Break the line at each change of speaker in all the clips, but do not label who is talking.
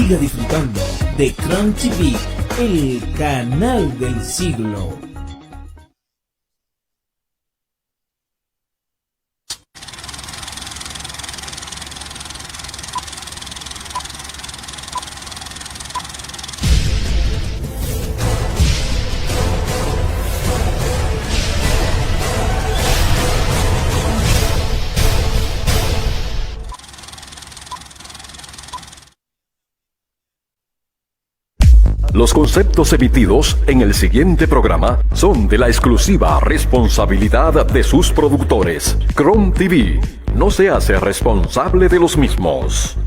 Siga disfrutando de Cron TV, el canal del siglo.
Los conceptos emitidos en el siguiente programa son de la exclusiva responsabilidad de sus productores. Cron TV no se hace responsable de los mismos.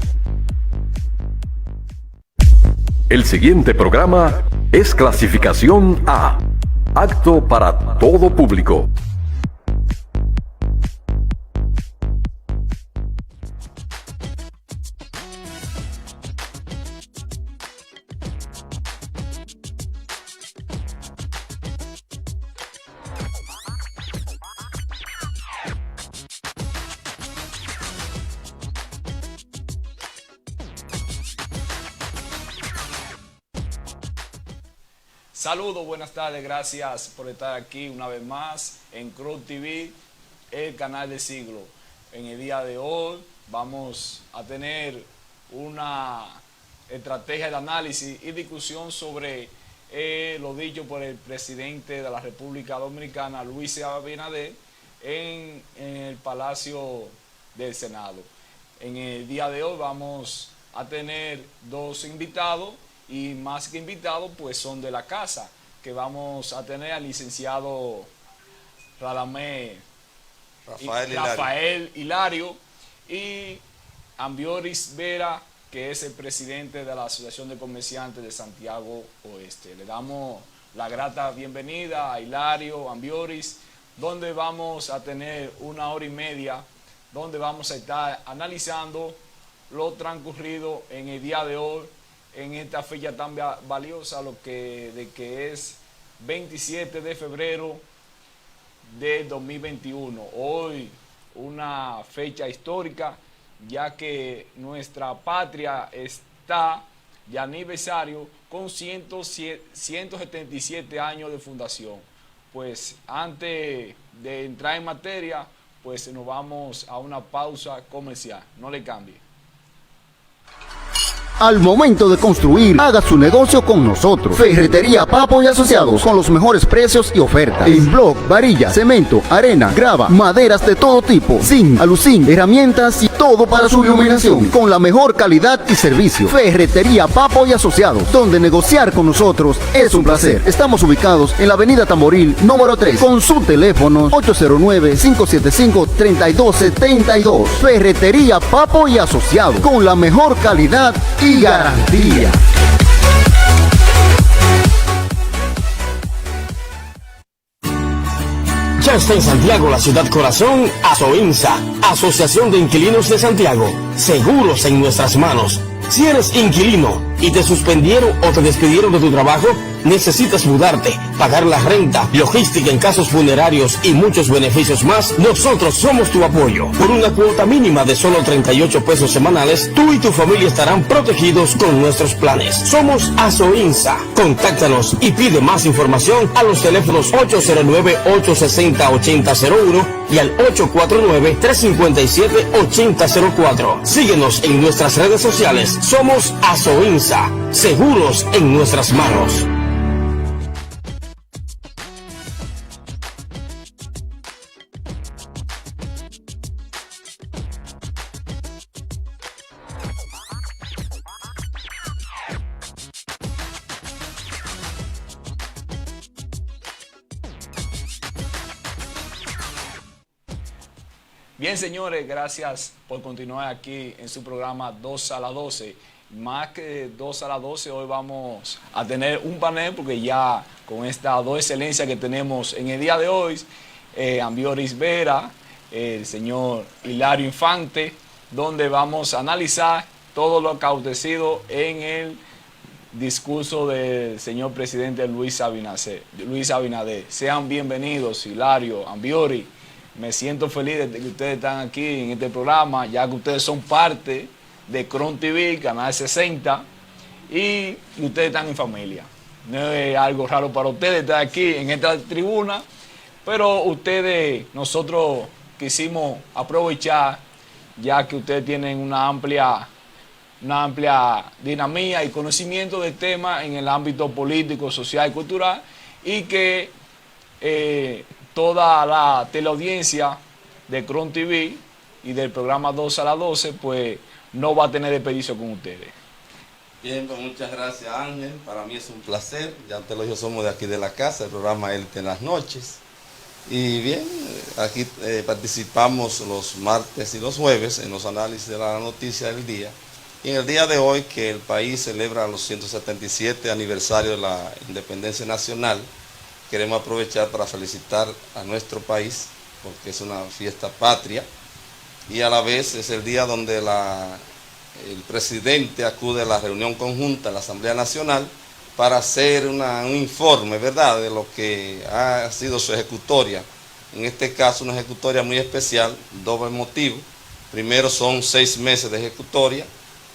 El siguiente programa es clasificación A, apto para todo público.
Saludos, buenas tardes, gracias por estar aquí una vez más en Cron TV, el canal del siglo. En el día de hoy vamos a tener una estrategia de análisis y discusión sobre lo dicho por el presidente de la República Dominicana, Luis Abinader, en el Palacio del Senado. En el día de hoy vamos a tener dos invitados. Y más que invitados, pues son de la casa, que vamos a tener al licenciado Rafael Hilario y Ambioris Vera, que es el presidente de la Asociación de Comerciantes de Santiago Oeste. Le damos la grata bienvenida a Hilario, Ambioris, donde vamos a tener 1 hora y media, donde vamos a estar analizando lo transcurrido en el día de hoy, en esta fecha tan valiosa, que es 27 de febrero de 2021. Hoy una fecha histórica, ya que nuestra patria está de aniversario con 177 años de fundación. Pues antes de entrar en materia, pues nos vamos a una pausa comercial. No le cambie.
Al momento de construir, haga su negocio con nosotros. Ferretería Papo y Asociados, con los mejores precios y ofertas. En bloc, varilla, cemento, arena, grava, maderas de todo tipo, zinc, aluzinc, herramientas y todo para su iluminación, con la mejor calidad y servicio. Ferretería Papo y Asociados, donde negociar con nosotros es un placer. Estamos ubicados en la avenida Tamboril, número 3, con su teléfono 809-575-3272. Ferretería Papo y Asociados, con la mejor calidad y garantía.
Ya está en Santiago, la ciudad corazón, ASOINSA, Asociación de Inquilinos de Santiago. Seguros en nuestras manos. Si eres inquilino y te suspendieron o te despidieron de tu trabajo, necesitas mudarte, pagar la renta, logística en casos funerarios y muchos beneficios más, nosotros somos tu apoyo. Por una cuota mínima de solo 38 pesos semanales, tú y tu familia estarán protegidos con nuestros planes. Somos ASOINSA. Contáctanos y pide más información a los teléfonos 809-860-8001 y al 849-357-8004. Síguenos en nuestras redes sociales. Somos ASOINSA. Seguros en nuestras manos.
Bien, señores, gracias por continuar aquí en su programa 2 a las 12. Más que 2 a las 12, hoy vamos a tener un panel, porque ya con estas dos excelencias que tenemos en el día de hoy, Ambioris Vera, el señor Hilario Infante, donde vamos a analizar todo lo acontecido en el discurso del señor presidente Luis Abinader. Sean bienvenidos, Hilario, Ambioris. Me siento feliz de que ustedes están aquí en este programa, ya que ustedes son parte de Cron TV, Canal 60, y ustedes están en familia. No es algo raro para ustedes estar aquí en esta tribuna, pero nosotros quisimos aprovechar, ya que ustedes tienen una amplia dinamía y conocimiento del tema en el ámbito político, social y cultural, y que toda la teleaudiencia de Cron TV y del programa 12 a las 12, pues no va a tener desperdicio con ustedes.
Bien, pues muchas gracias, Ángel. Para mí es un placer. Ya te lo digo, somos de aquí de la casa, el programa Élite en las noches. Y bien, aquí participamos los martes y los jueves en los análisis de la noticia del día. Y en el día de hoy, que el país celebra los 177 aniversario de la independencia nacional, queremos aprovechar para felicitar a nuestro país, porque es una fiesta patria, y a la vez es el día donde el presidente acude a la reunión conjunta de la Asamblea Nacional para hacer un informe, ¿verdad?, de lo que ha sido su ejecutoria. En este caso, una ejecutoria muy especial, doble motivo. Primero, son 6 meses de ejecutoria,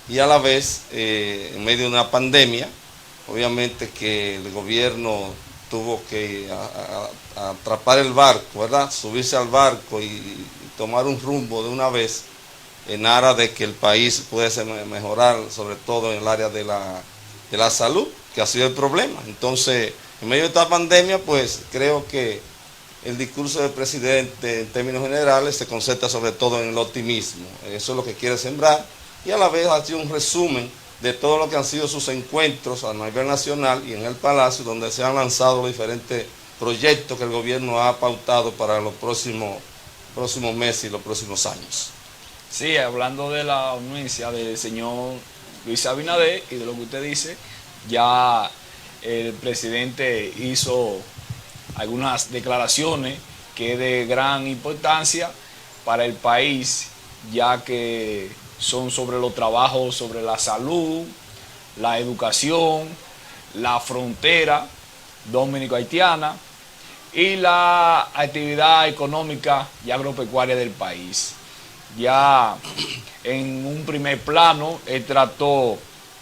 y a la vez, en medio de una pandemia, obviamente que el gobierno tuvo que atrapar el barco, ¿verdad?, subirse al barco y tomar un rumbo de una vez, en aras de que el país pudiese mejorar, sobre todo en el área de la salud, que ha sido el problema. Entonces, en medio de esta pandemia, pues creo que el discurso del presidente en términos generales se concentra sobre todo en el optimismo. Eso es lo que quiere sembrar, y a la vez ha sido un resumen de todo lo que han sido sus encuentros a nivel nacional y en el Palacio, donde se han lanzado los diferentes proyectos que el gobierno ha pautado para los próximos meses y los próximos años.
Sí, hablando de la anuencia del señor Luis Abinader y de lo que usted dice, ya el presidente hizo algunas declaraciones que es de gran importancia para el país, ya que son sobre los trabajos, sobre la salud, la educación, la frontera dominico-haitiana y la actividad económica y agropecuaria del país. Ya en un primer plano, él trató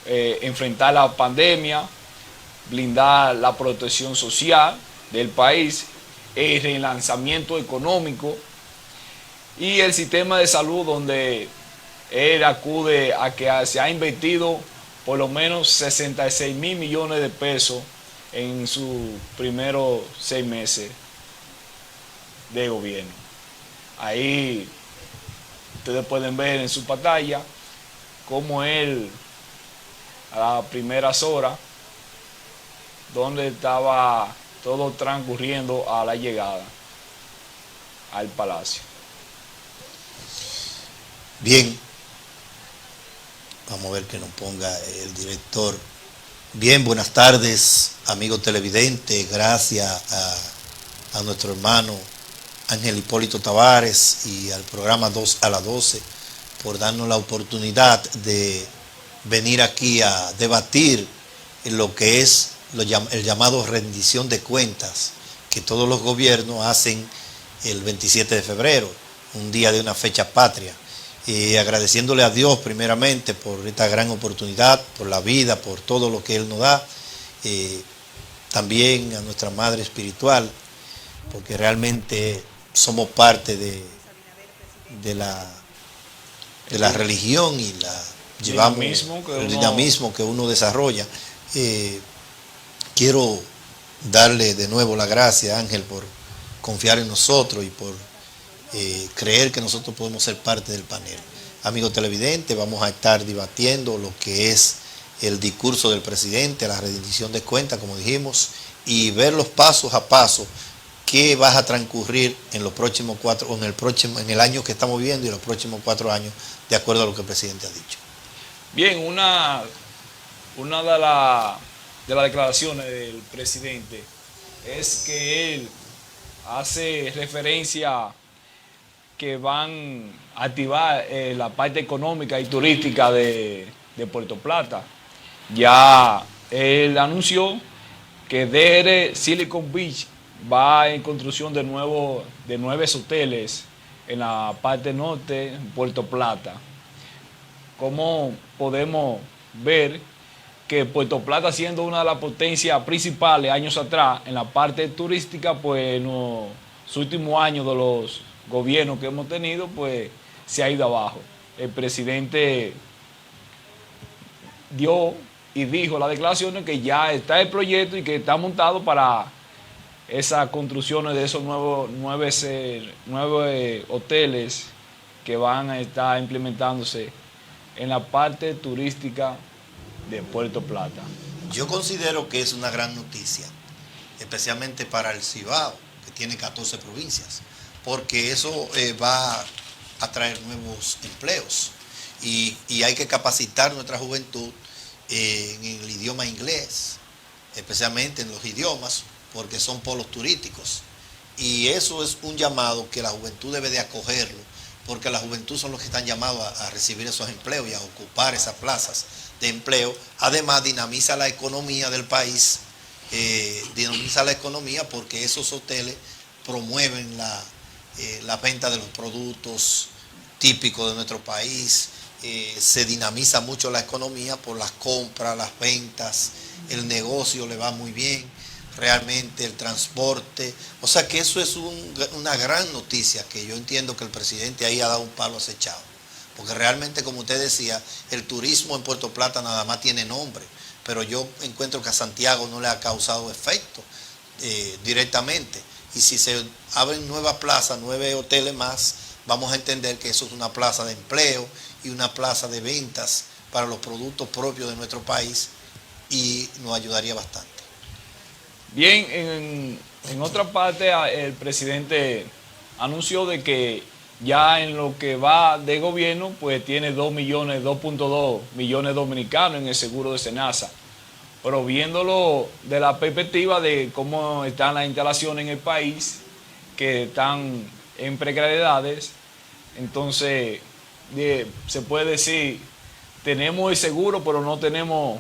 enfrentar la pandemia, blindar la protección social del país, el relanzamiento económico y el sistema de salud, donde él acude a que se ha invertido por lo menos 66 mil millones de pesos en sus primeros 6 meses de gobierno. Ahí ustedes pueden ver en su pantalla cómo él, a las primeras horas, donde estaba todo transcurriendo a la llegada al palacio.
Bien, vamos a ver que nos ponga el director. Bien, buenas tardes, amigos televidentes. Gracias a nuestro hermano Ángel Hipólito Tavares y al programa 2 a las 12 por darnos la oportunidad de venir aquí a debatir lo que es el llamado rendición de cuentas que todos los gobiernos hacen el 27 de febrero, un día de una fecha patria. Agradeciéndole a Dios primeramente por esta gran oportunidad, por la vida, por todo lo que Él nos da. También a nuestra Madre Espiritual, porque realmente somos parte de la religión y llevamos el dinamismo que uno desarrolla. Quiero darle de nuevo la gracia, Ángel, por confiar en nosotros y por creer que nosotros podemos ser parte del panel. Amigos televidentes, vamos a estar debatiendo lo que es el discurso del presidente, la rendición de cuentas, como dijimos, y ver los pasos a paso que va a transcurrir en los próximos 4, o en el año que estamos viviendo y los próximos 4 años, de acuerdo a lo que el presidente ha dicho.
Bien, una de las declaraciones del presidente es que él hace referencia que van a activar la parte económica y turística de Puerto Plata. Ya él anunció que DR Silicon Beach va en construcción de 9 hoteles en la parte norte, en Puerto Plata. Como podemos ver, que Puerto Plata, siendo una de las potencias principales años atrás en la parte turística, pues en los últimos años de los gobiernos que hemos tenido, pues se ha ido abajo. El presidente dio y dijo las declaraciones que ya está el proyecto y que está montado para esas construcciones de esos nueve hoteles que van a estar implementándose en la parte turística de Puerto Plata.
Yo considero que es una gran noticia, especialmente para el Cibao, que tiene 14 provincias, porque eso va a traer nuevos empleos y hay que capacitar nuestra juventud en el idioma inglés, especialmente en los idiomas, porque son polos turísticos. Y eso es un llamado que la juventud debe de acogerlo, porque la juventud son los que están llamados a recibir esos empleos y a ocupar esas plazas de empleo. Además, dinamiza la economía del país, dinamiza la economía porque esos hoteles promueven la venta de los productos típicos de nuestro país. Se dinamiza mucho la economía por las compras, las ventas, el negocio le va muy bien, realmente el transporte. O sea que eso es una gran noticia que yo entiendo que el presidente ahí ha dado un palo acechado. Porque realmente, como usted decía, el turismo en Puerto Plata nada más tiene nombre, pero yo encuentro que a Santiago no le ha causado efecto directamente. Y si se abren nuevas plazas, 9 hoteles más, vamos a entender que eso es una plaza de empleo y una plaza de ventas para los productos propios de nuestro país y nos ayudaría bastante.
Bien, en otra parte el presidente anunció de que ya en lo que va de gobierno, pues tiene 2.2 millones dominicanos en el seguro de Senasa. Pero viéndolo de la perspectiva de cómo están las instalaciones en el país, que están en precariedades, entonces se puede decir, tenemos el seguro, pero no tenemos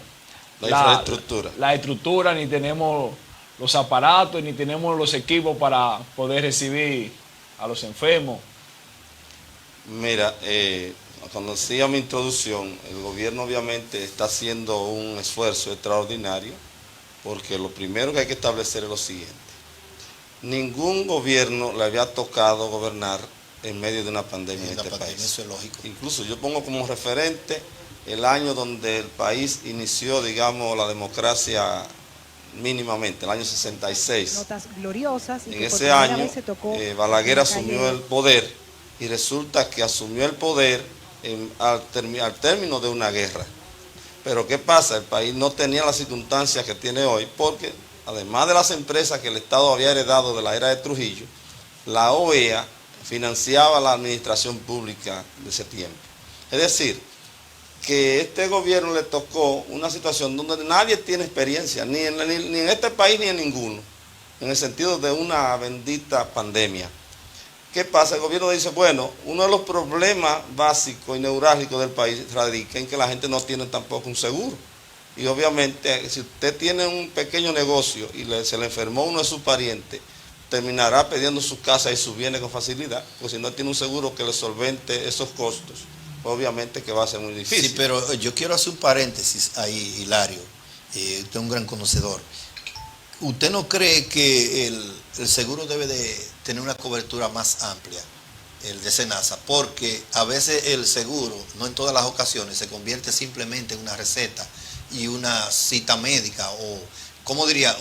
la estructura, ni tenemos los aparatos, ni tenemos los equipos para poder recibir a los enfermos.
Mira, cuando hacía mi introducción, el gobierno obviamente está haciendo un esfuerzo extraordinario, porque lo primero que hay que establecer es lo siguiente. Ningún gobierno le había tocado gobernar en medio de una pandemia en este país.
Eso es lógico.
Incluso yo pongo como referente el año donde el país inició, digamos, la democracia mínimamente, el año 66.
Notas gloriosas. Y
en ese año, Balaguer asumió el poder y resulta que asumió el poder al término de una guerra. Pero ¿qué pasa? El país no tenía las circunstancias que tiene hoy porque, además de las empresas que el Estado había heredado de la era de Trujillo, la OEA financiaba la administración pública de ese tiempo. Es decir, que este gobierno le tocó una situación donde nadie tiene experiencia, ni en este país ni en ninguno, en el sentido de una bendita pandemia. ¿Qué pasa? El gobierno dice, bueno, uno de los problemas básicos y neurálgicos del país radica en que la gente no tiene tampoco un seguro. Y obviamente, si usted tiene un pequeño negocio y se le enfermó uno de sus parientes, terminará pidiendo su casa y sus bienes con facilidad, porque si no tiene un seguro que le solvente esos costos, obviamente que va a ser muy difícil.
Sí, pero yo quiero hacer un paréntesis ahí, Hilario. Usted es un gran conocedor. ¿Usted no cree que el seguro debe de tener una cobertura más amplia, el de Senasa? Porque a veces el seguro, no en todas las ocasiones, se convierte simplemente en una receta y una cita médica, o, ¿cómo diría?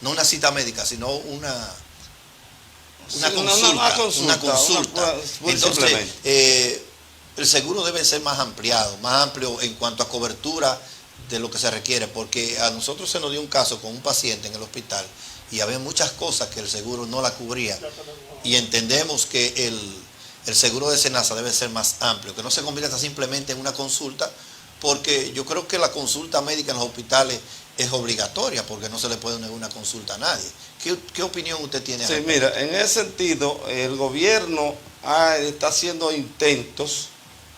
No una cita médica, sino una consulta. Entonces, el seguro debe ser más amplio en cuanto a cobertura de lo que se requiere, porque a nosotros se nos dio un caso con un paciente en el hospital y había muchas cosas que el seguro no la cubría, y entendemos que el seguro de Senasa debe ser más amplio, que no se convierta simplemente en una consulta, porque yo creo que la consulta médica en los hospitales es obligatoria, porque no se le puede negar una consulta a nadie. ¿Qué opinión usted tiene?
Sí, mira, en ese sentido, el gobierno está haciendo intentos,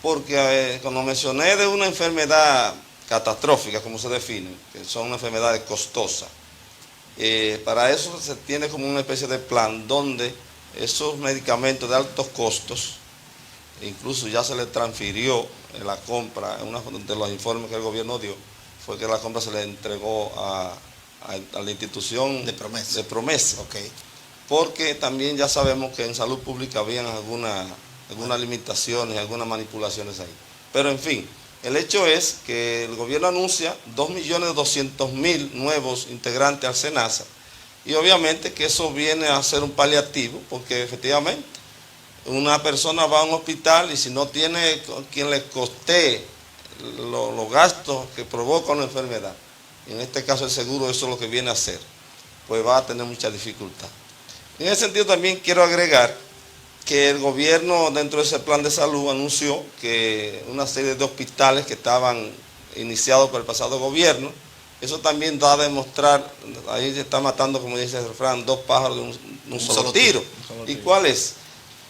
porque cuando mencioné de una enfermedad catastrófica, como se define, que son enfermedades costosas, para eso se tiene como una especie de plan donde esos medicamentos de altos costos incluso ya se le transfirió la compra, uno de los informes que el gobierno dio, fue que la compra se le entregó a la institución
de Promesa.
Okay. Porque también ya sabemos que en salud pública habían algunas limitaciones, algunas manipulaciones ahí. Pero en fin, el hecho es que el gobierno anuncia 2.200.000 nuevos integrantes al SENASA, y obviamente que eso viene a ser un paliativo, porque efectivamente una persona va a un hospital y si no tiene quien le costee los gastos que provoca una enfermedad, en este caso el seguro, eso es lo que viene a hacer, pues va a tener mucha dificultad. En ese sentido también quiero agregar que el gobierno dentro de ese plan de salud anunció que una serie de hospitales que estaban iniciados por el pasado gobierno, eso también da a demostrar, ahí se está matando, como dice el refrán, dos pájaros de un solo tiro. ¿Y cuál es?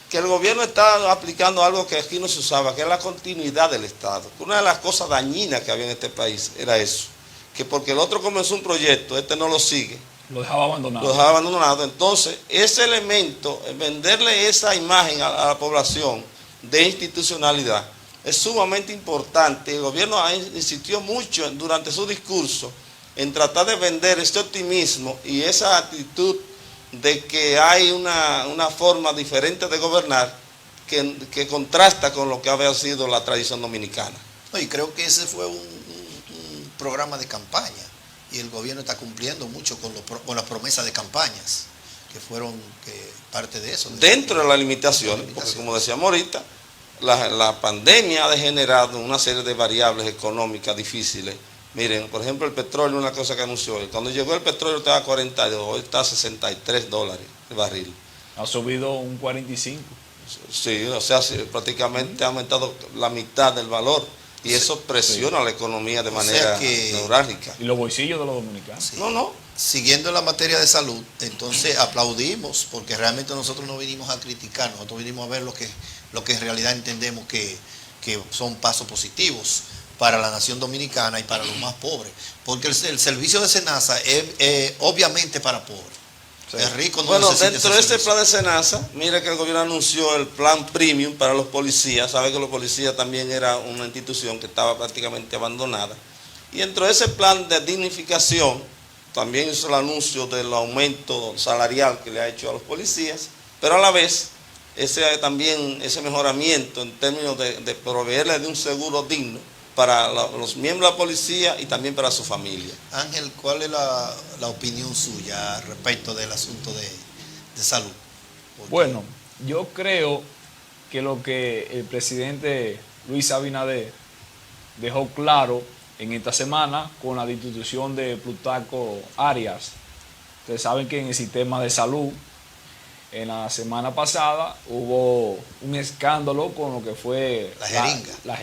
Que el gobierno está aplicando algo que aquí no se usaba, que es la continuidad del Estado. Una de las cosas dañinas que había en este país era eso, que porque el otro comenzó un proyecto, este no lo sigue,
lo dejaba abandonado.
Lo dejaba abandonado. Entonces, ese elemento, venderle esa imagen a la población de institucionalidad, es sumamente importante. El gobierno insistió mucho durante su discurso en tratar de vender ese optimismo y esa actitud de que hay una forma diferente de gobernar que contrasta con lo que había sido la tradición dominicana.
No, y creo que ese fue un programa de campaña. Y el gobierno está cumpliendo mucho con las promesas de campañas, que fueron parte de eso.
Dentro de las limitaciones, porque como decíamos ahorita, la pandemia ha degenerado una serie de variables económicas difíciles. Miren, por ejemplo, el petróleo, una cosa que anunció hoy. Cuando llegó el petróleo estaba a 42, hoy está a $63 el barril.
Ha subido un 45.
Sí, o sea, prácticamente ha aumentado la mitad del valor. Y eso presiona la economía de manera neurálgica.
Y los bolsillos de los dominicanos.
Sí. Siguiendo la materia de salud, entonces aplaudimos, porque realmente nosotros no vinimos a criticar, nosotros vinimos a ver lo que en realidad entendemos que son pasos positivos para la nación dominicana y para los más pobres. Porque el servicio de SENASA es obviamente para pobres. Sí. Es rico, no
bueno, dentro de este plan de SENASA, mira que el gobierno anunció el plan premium para los policías. Sabe que los policías también era una institución que estaba prácticamente abandonada. Y dentro de ese plan de dignificación, también hizo el anuncio del aumento salarial que le ha hecho a los policías, pero a la vez, ese mejoramiento en términos de proveerles de un seguro digno para los miembros de la policía y también para su familia.
Ángel, ¿cuál es la opinión suya respecto del asunto de salud?
Bueno, yo creo que lo que el presidente Luis Abinader dejó claro en esta semana con la destitución de Plutarco Arias. Ustedes saben que en el sistema de salud, en la semana pasada hubo un escándalo con lo que fue las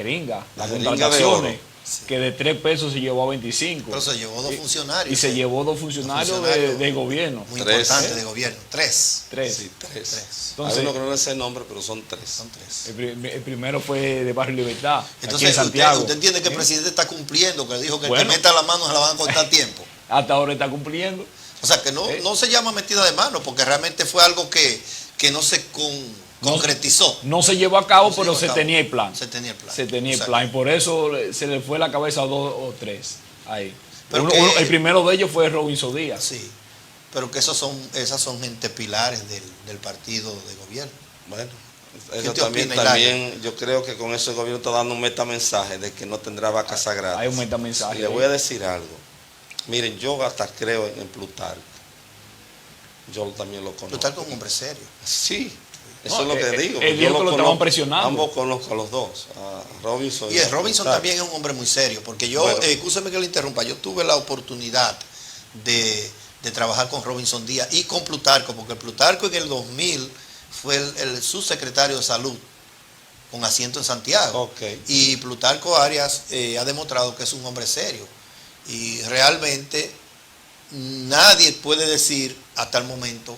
contrataciones, que de 3 pesos se llevó a 25.
Pero se llevó 2 funcionarios.
Y se llevó 2 funcionarios de gobierno.
Muy importante de gobierno. 3.
Sí, 3. Entonces, hay uno que no le sé el nombre, pero son 3.
Son 3.
El primero fue de Barrio Libertad,
entonces,
aquí en Santiago.
Usted entiende que el presidente está cumpliendo, que le dijo que el que meta la mano se la van a cortar tiempo.
Hasta ahora está cumpliendo.
O sea, que no se llama metida de mano, porque realmente fue algo que no se concretizó.
No se llevó a cabo, pero se tenía el plan.
Se tenía el plan.
Se tenía el plan, y por eso se le fue la cabeza a 2 o 3 ahí.
Pero
el primero de ellos fue Robinson Díaz.
Sí, pero que esas son gente pilares del partido de gobierno.
Bueno, eso también yo creo que con eso el gobierno está dando un metamensaje de que no tendrá vacas sagradas.
Hay un metamensaje.
Y le voy a decir algo. Miren, yo hasta creo en Plutarco. Yo también lo conozco.
Plutarco es un hombre serio.
Sí, eso es lo que digo.
El día que lo estaban presionando.
Ambos conozco a los dos, a Robinson.
Y Robinson también es un hombre muy serio, porque yo, escúcheme que le interrumpa, yo tuve la oportunidad de trabajar con Robinson Díaz y con Plutarco, porque Plutarco en el 2000 fue el subsecretario de Salud, con asiento en Santiago.
Okay.
Y Plutarco Arias ha demostrado que es un hombre serio. Y realmente nadie puede decir hasta el momento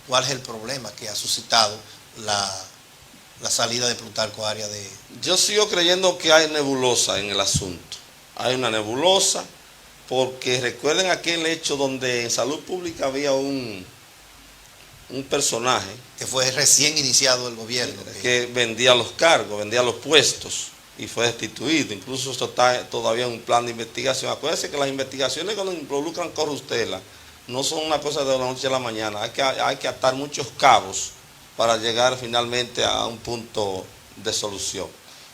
cuál es el problema que ha suscitado la salida de Plutarco Arias de...
Yo sigo creyendo que hay nebulosa en el asunto. Hay una nebulosa porque recuerden aquel hecho donde en salud pública había un un personaje
Que fue recién iniciado el gobierno.
que vendía los cargos, vendía los puestos y fue destituido. Incluso eso está todavía en un plan de investigación. Acuérdense que las investigaciones cuando involucran corruptela no son una cosa de la noche a la mañana. Hay que atar muchos cabos para llegar finalmente a un punto de solución.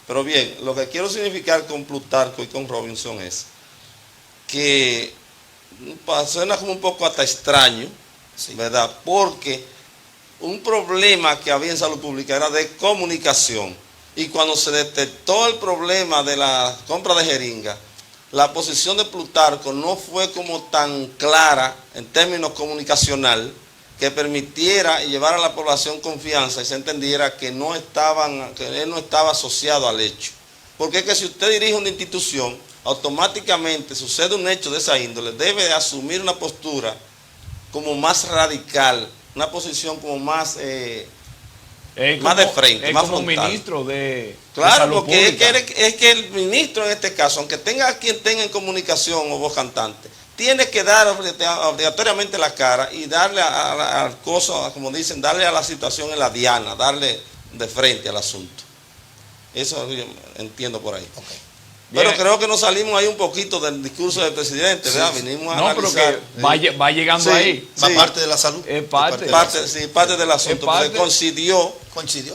Pero bien, lo que quiero significar con Plutarco y con Robinson es que suena como un poco hasta extraño, sí, ¿verdad? Porque un problema que había en salud pública era de comunicación. Y cuando se detectó el problema de la compra de jeringas, la posición de Plutarco no fue como tan clara en términos comunicacional que permitiera y llevara a la población confianza y se entendiera que él no estaba asociado al hecho. Porque es que si usted dirige una institución, automáticamente sucede un hecho de esa índole, debe de asumir una postura como más radical, una posición como más de frente, más
como
frontal.
Ministro de
Claro,
Salud
porque
Pública.
es que el ministro en este caso, aunque tenga quien tenga en comunicación o voz cantante, tiene que dar obligatoriamente la cara y darle al coso, como dicen, darle a la situación en la diana, darle de frente al asunto. Eso yo entiendo por ahí.
Okay.
Pero
Bien.
creo que nos salimos ahí un poquito del discurso del presidente, ¿verdad? Vinimos a
Pero
analizar.
que va llegando
Sí.
ahí.
Va
Sí.
parte de la salud.
Es parte.
Parte del asunto, porque coincidió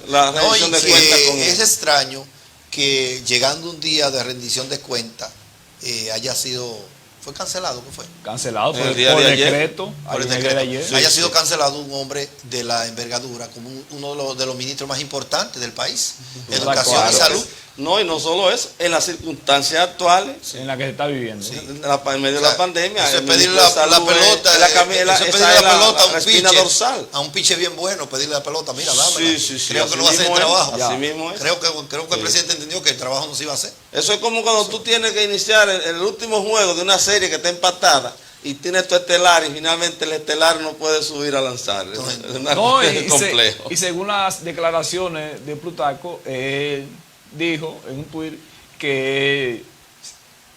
la rendición de cuentas con
es
él.
extraño que llegando un día de rendición de cuentas fue cancelado, ¿qué fue?
Cancelado
El día
por
de ayer.
decreto.
Por el
ayer
decreto.
de ayer.
Haya sido cancelado un hombre de la envergadura, como uno de los ministros más importantes del país, educación
Claro.
y salud.
No, y no solo eso, en las circunstancias actuales,
En la que se está viviendo.
en medio de la pandemia,
Eso es
el
pedirle
ministro de
la
Salud
pelota,
esa
eso es
es
pedirle la pelota a
la
un
espina
pitcher,
dorsal.
a un pitcher bien bueno, pedirle la pelota, mira, dámela.
Sí,
Creo
así
que no va a hacer el
mismo es,
trabajo.
así mismo es.
Creo que el presidente entendió que el trabajo no se iba a hacer.
Eso es como cuando tú tienes que iniciar el último juego de una serie que está empatada y tienes tu estelar y finalmente el estelar no puede subir a lanzar. Es complejo.
Y según las declaraciones de Plutarco, él dijo en un tuit que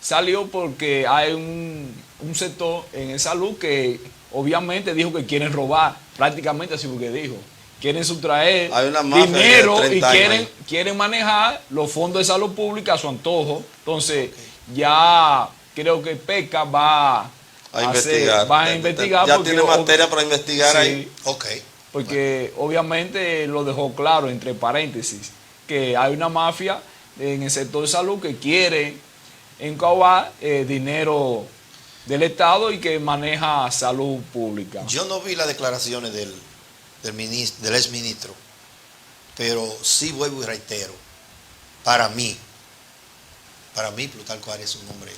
salió porque hay un sector en salud que obviamente dijo que quieren robar, prácticamente así fue que dijo. Quieren sustraer
Hay una mafia
dinero
de 30
y
años.
quieren manejar los fondos de salud pública a su antojo. Entonces, ya creo que PECA va
a investigar. Ya
porque
tiene materia para investigar
sí,
ahí.
Porque obviamente lo dejó claro, entre paréntesis, que hay una mafia en el sector de salud que quiere encavar dinero del Estado y que maneja salud pública.
Yo no vi las declaraciones del exministro, pero sí vuelvo y reitero, para mí Plutarco Arias es un hombre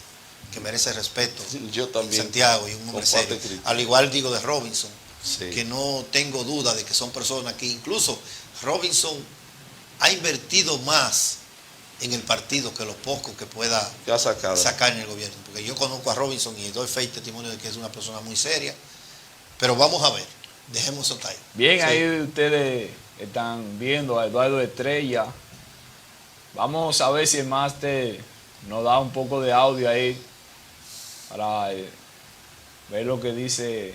que merece respeto.
Yo también.
Santiago, y un hombre serio. Al igual digo de Robinson,
sí,
que no tengo duda de que son personas que incluso Robinson ha invertido más en el partido que los pocos que pueda sacar en el gobierno. Porque yo conozco a Robinson y doy fe y testimonio de que es una persona muy seria. Pero vamos a ver, dejemos eso ahí.
Bien, sí. Ahí ustedes están viendo a Eduardo Estrella. Vamos a ver si el máster nos da un poco de audio ahí para ver lo que dice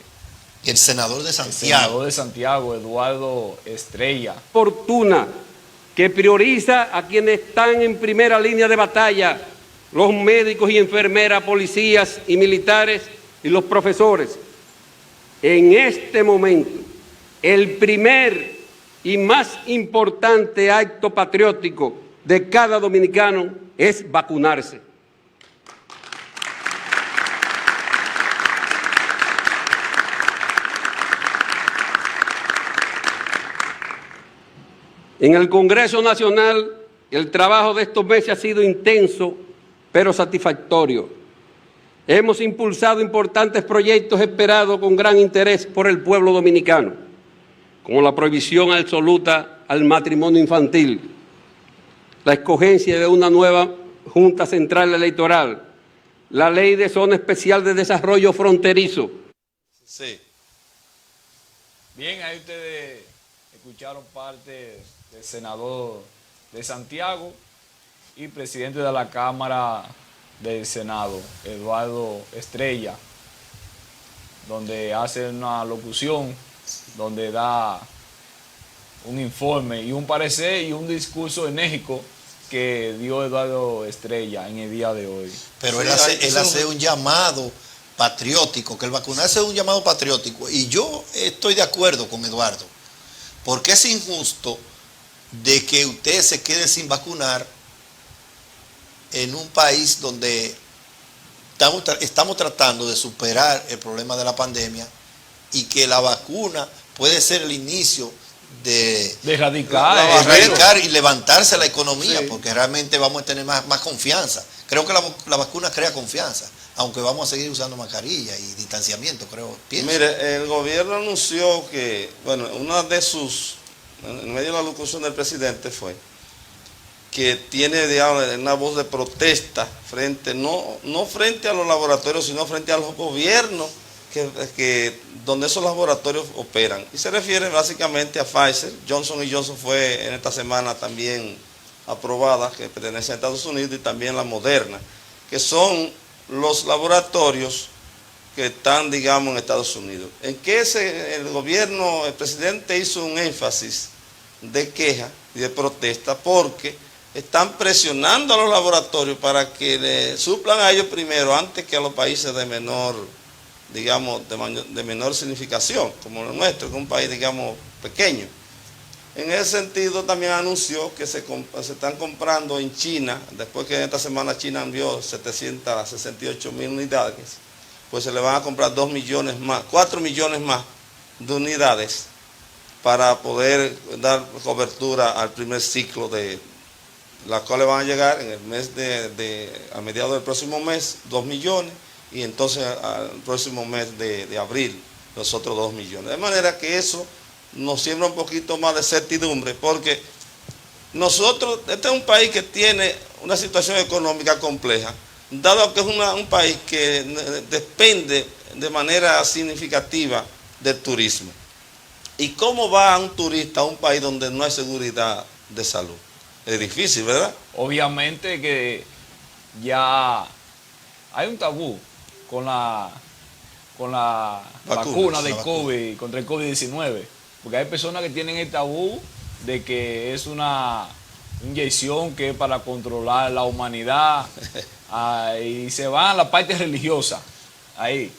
el senador de Santiago.
El senador de Santiago, Eduardo Estrella.
Fortuna que prioriza a quienes están en primera línea de batalla, los médicos y enfermeras, policías y militares y los profesores. En este momento, el primer y más importante acto patriótico de cada dominicano es vacunarse. En el Congreso Nacional, el trabajo de estos meses ha sido intenso, pero satisfactorio. Hemos impulsado importantes proyectos esperados con gran interés por el pueblo dominicano, como la prohibición absoluta al matrimonio infantil, la escogencia de una nueva Junta Central Electoral, la Ley de Zona Especial de Desarrollo Fronterizo.
Sí.
Bien, ahí ustedes escucharon parte del senador de Santiago y presidente de la Cámara del Senado, Eduardo Estrella, donde hace una locución donde da un informe y un parecer y un discurso enérgico que dio Eduardo Estrella en el día de hoy.
Pero él hace un llamado patriótico, que el vacunarse es un llamado patriótico. Y yo estoy de acuerdo con Eduardo, porque es injusto de que usted se quede sin vacunar en un país donde estamos tratando de superar el problema de la pandemia y que la vacuna puede ser el inicio de erradicar y levantarse la economía, sí, porque realmente vamos a tener más confianza. Creo que la vacuna crea confianza, aunque vamos a seguir usando mascarilla y distanciamiento, pienso.
Mire, el gobierno anunció que, bueno, en medio de la locución del presidente fue que tiene, digamos, una voz de protesta frente, no frente a los laboratorios, sino frente a los gobiernos donde esos laboratorios operan. Y se refiere básicamente a Pfizer. Johnson & Johnson fue en esta semana también aprobada, que pertenece a Estados Unidos, y también la Moderna, que son los laboratorios que están, digamos, en Estados Unidos. En que el presidente hizo un énfasis de queja y de protesta porque están presionando a los laboratorios para que le suplan a ellos primero antes que a los países de menor, digamos, de menor significación, como el nuestro, que es un país, digamos, pequeño. En ese sentido también anunció que se están comprando en China, después que en esta semana China envió 768.000 unidades, pues se le van a comprar 2 millones más, 4 millones más de unidades para poder dar cobertura al primer ciclo de las cuales van a llegar en el mes a mediados del próximo mes 2 millones y entonces al próximo mes de abril los otros 2 millones. De manera que eso nos siembra un poquito más de certidumbre, porque nosotros, este es un país que tiene una situación económica compleja, dado que es un país que depende de manera significativa del turismo. ¿Y cómo va un turista a un país donde no hay seguridad de salud? Es difícil, ¿verdad?
Obviamente que ya hay un tabú con la vacuna del COVID, contra el COVID-19, porque hay personas que tienen el tabú de que es una inyección que es para controlar la humanidad y se van a la parte religiosa ahí.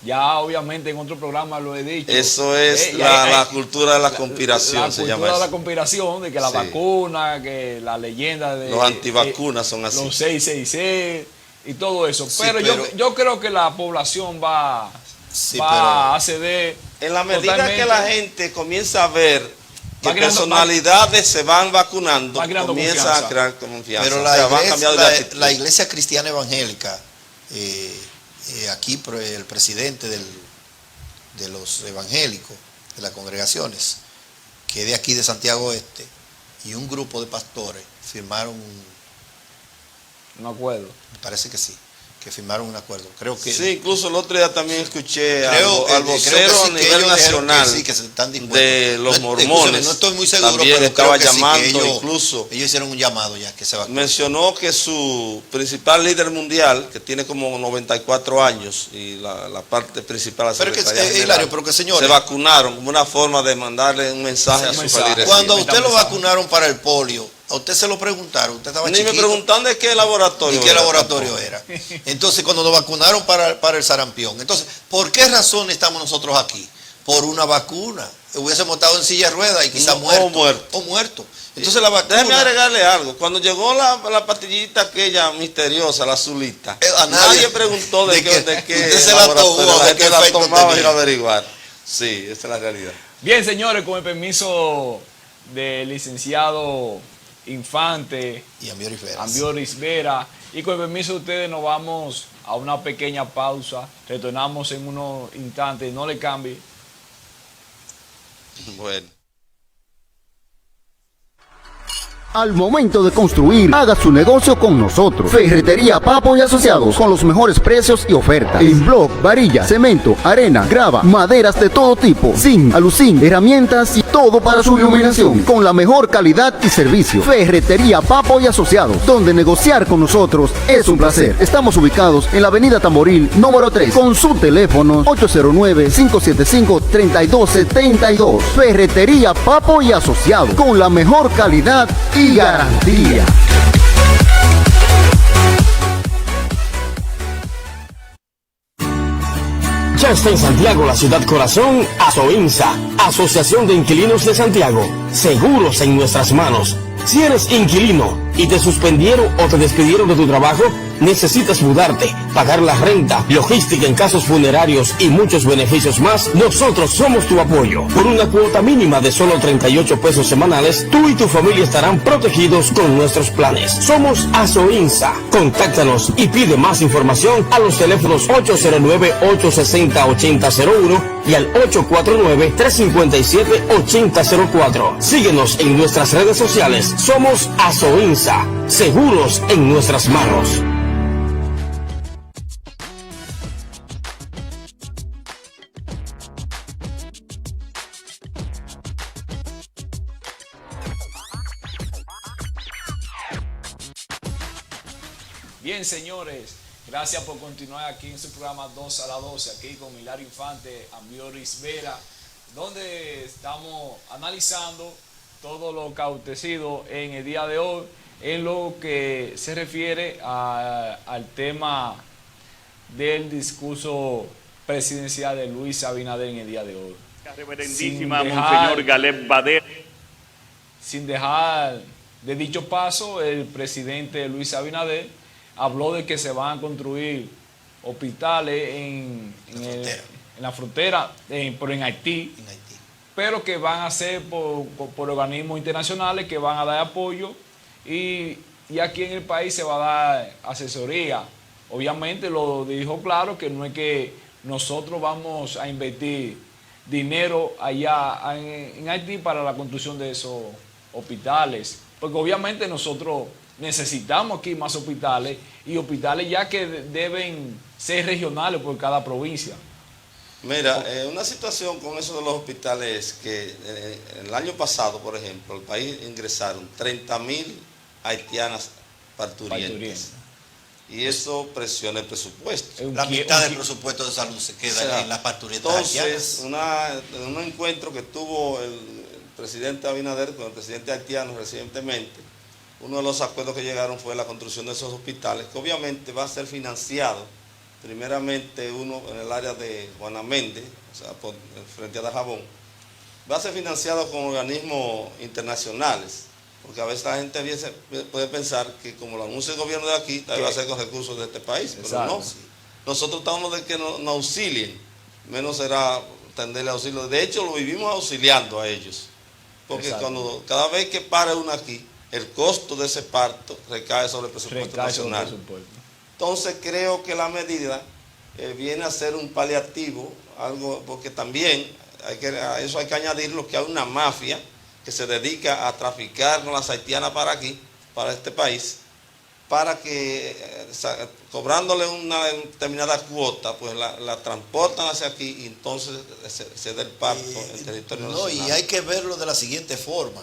Ya obviamente en otro programa lo he dicho.
Eso es la cultura de la conspiración, se llama eso. La cultura
de la conspiración, de que la vacuna, que la leyenda de...
Los antivacunas son así.
Los 666 y todo eso. Sí, pero yo creo que la población va a ceder.
En la medida que la gente comienza a ver que personalidades se van vacunando, comienza a crear confianza.
Pero la iglesia cristiana evangélica... aquí el presidente de los evangélicos, de las congregaciones, que es de aquí de Santiago Este, y un grupo de pastores firmaron
un acuerdo.
Me parece que sí, que firmaron un acuerdo. Creo que
sí, incluso el otro día también escuché al vocero a nivel nacional
que se están
de los mormones.
No estoy muy seguro,
también
pero
estaba
creo que
llamando,
ellos,
incluso
ellos hicieron un llamado ya que se vacunen.
Mencionó que su principal líder mundial, que tiene como 94 años y la parte principal,
señores,
se vacunaron como una forma de mandarle un mensaje a su feligresía.
Cuando a usted lo vacunaron para el polio, a usted se lo preguntaron, usted estaba chiquito.
Ni me preguntaron de qué laboratorio.
¿Y qué laboratorio era? Entonces, cuando nos vacunaron para el sarampión. Entonces, ¿por qué razón estamos nosotros aquí? Por una vacuna. Hubiésemos estado en silla de ruedas y quizás muerto. Entonces, la vacuna...
Déjeme agregarle algo. Cuando llegó la pastillita aquella misteriosa, la azulita, nadie preguntó de qué
usted se la tomó, de qué
la tomaba y
tenía.
Averiguar. Sí, esa es la realidad.
Bien, señores, con el permiso del licenciado Infante
y
Ambioris Vera, y con el permiso de ustedes nos vamos a una pequeña pausa. Retornamos en unos instantes, no le cambie.
Bueno.
Al momento de construir, haga su negocio con nosotros. Ferretería Papo y Asociados, con los mejores precios y ofertas. En bloc, varilla, cemento, arena, grava, maderas de todo tipo, zinc, aluzinc, herramientas y todo para su iluminación, con la mejor calidad y servicio. Ferretería Papo y Asociados, donde negociar con nosotros es un placer. Estamos ubicados en la avenida Tamboril, número 3, con su teléfono 809-575-3272. Ferretería Papo y Asociados, con la mejor calidad y garantía.
Ya está en Santiago, la ciudad corazón, ASOINSA, Asociación de Inquilinos de Santiago. Seguros en nuestras manos. Si eres inquilino y te suspendieron o te despidieron de tu trabajo, necesitas mudarte, pagar la renta, logística en casos funerarios y muchos beneficios más, nosotros somos tu apoyo. Por una cuota mínima de solo 38 pesos semanales, tú y tu familia estarán protegidos con nuestros planes. Somos ASOINSA. Contáctanos y pide más información a los teléfonos 809-860-8001 y al 849-357-8004. Síguenos en nuestras redes sociales. Somos ASOINSA. Seguros en nuestras manos.
Bien, señores, gracias por continuar aquí en su programa 2 a la 12, aquí con Hilario Infante, Ambioris Vera, donde estamos analizando todo lo acontecido en el día de hoy en lo que se refiere al tema del discurso presidencial de Luis Abinader en el día de hoy.
Reverendísima Monseñor Galeb Bader.
Sin dejar de dicho paso, el presidente Luis Abinader habló de que se van a construir hospitales en la frontera, pero en Haití, pero que van a ser por organismos internacionales que van a dar apoyo y aquí en el país se va a dar asesoría. Obviamente lo dijo claro que no es que nosotros vamos a invertir dinero allá en Haití para la construcción de esos hospitales, porque obviamente nosotros necesitamos aquí más hospitales y hospitales ya que deben ser regionales por cada provincia.
Mira, una situación con eso de los hospitales es que el año pasado, por ejemplo, al país ingresaron 30.000 haitianas parturientes. Y eso presiona el presupuesto.
La mitad del presupuesto de salud se queda en las parturientas haitianas.
Entonces, en un encuentro que tuvo el presidente Abinader con el presidente haitiano recientemente, uno de los acuerdos que llegaron fue la construcción de esos hospitales, que obviamente va a ser financiado, primeramente uno en el área de Juana Méndez, o sea, frente a Dajabón, va a ser financiado con organismos internacionales, porque a veces la gente puede pensar que como lo anuncia el gobierno de aquí, va a ser con recursos de este país, pero no. Nosotros estamos de que nos auxilien, menos será tenderle auxilio. De hecho, lo vivimos auxiliando a ellos, porque cada vez que para uno aquí, el costo de ese parto recae sobre el presupuesto nacional. Entonces creo que la medida viene a ser un paliativo, algo, porque también a eso hay que añadir que hay una mafia que se dedica a traficar con las haitianas para aquí, para este país, para que cobrándole una determinada cuota, pues la transportan hacia aquí y entonces se da el parto en territorio nacional.
Y hay que verlo de la siguiente forma.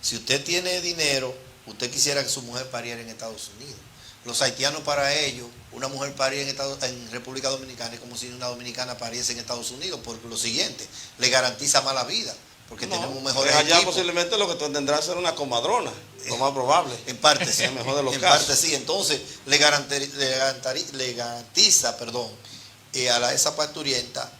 Si usted tiene dinero, usted quisiera que su mujer pariera en Estados Unidos. Los haitianos, para ellos, una mujer parir en República Dominicana es como si una dominicana pariese en Estados Unidos, porque lo siguiente, le garantiza mala vida, porque tenemos mejores
allá
equipos.
Posiblemente lo que tú tendrás ser una comadrona, lo más probable.
En parte sí.
En mejor de los
en
casos.
parte sí. Entonces, le garantiza a esa parturienta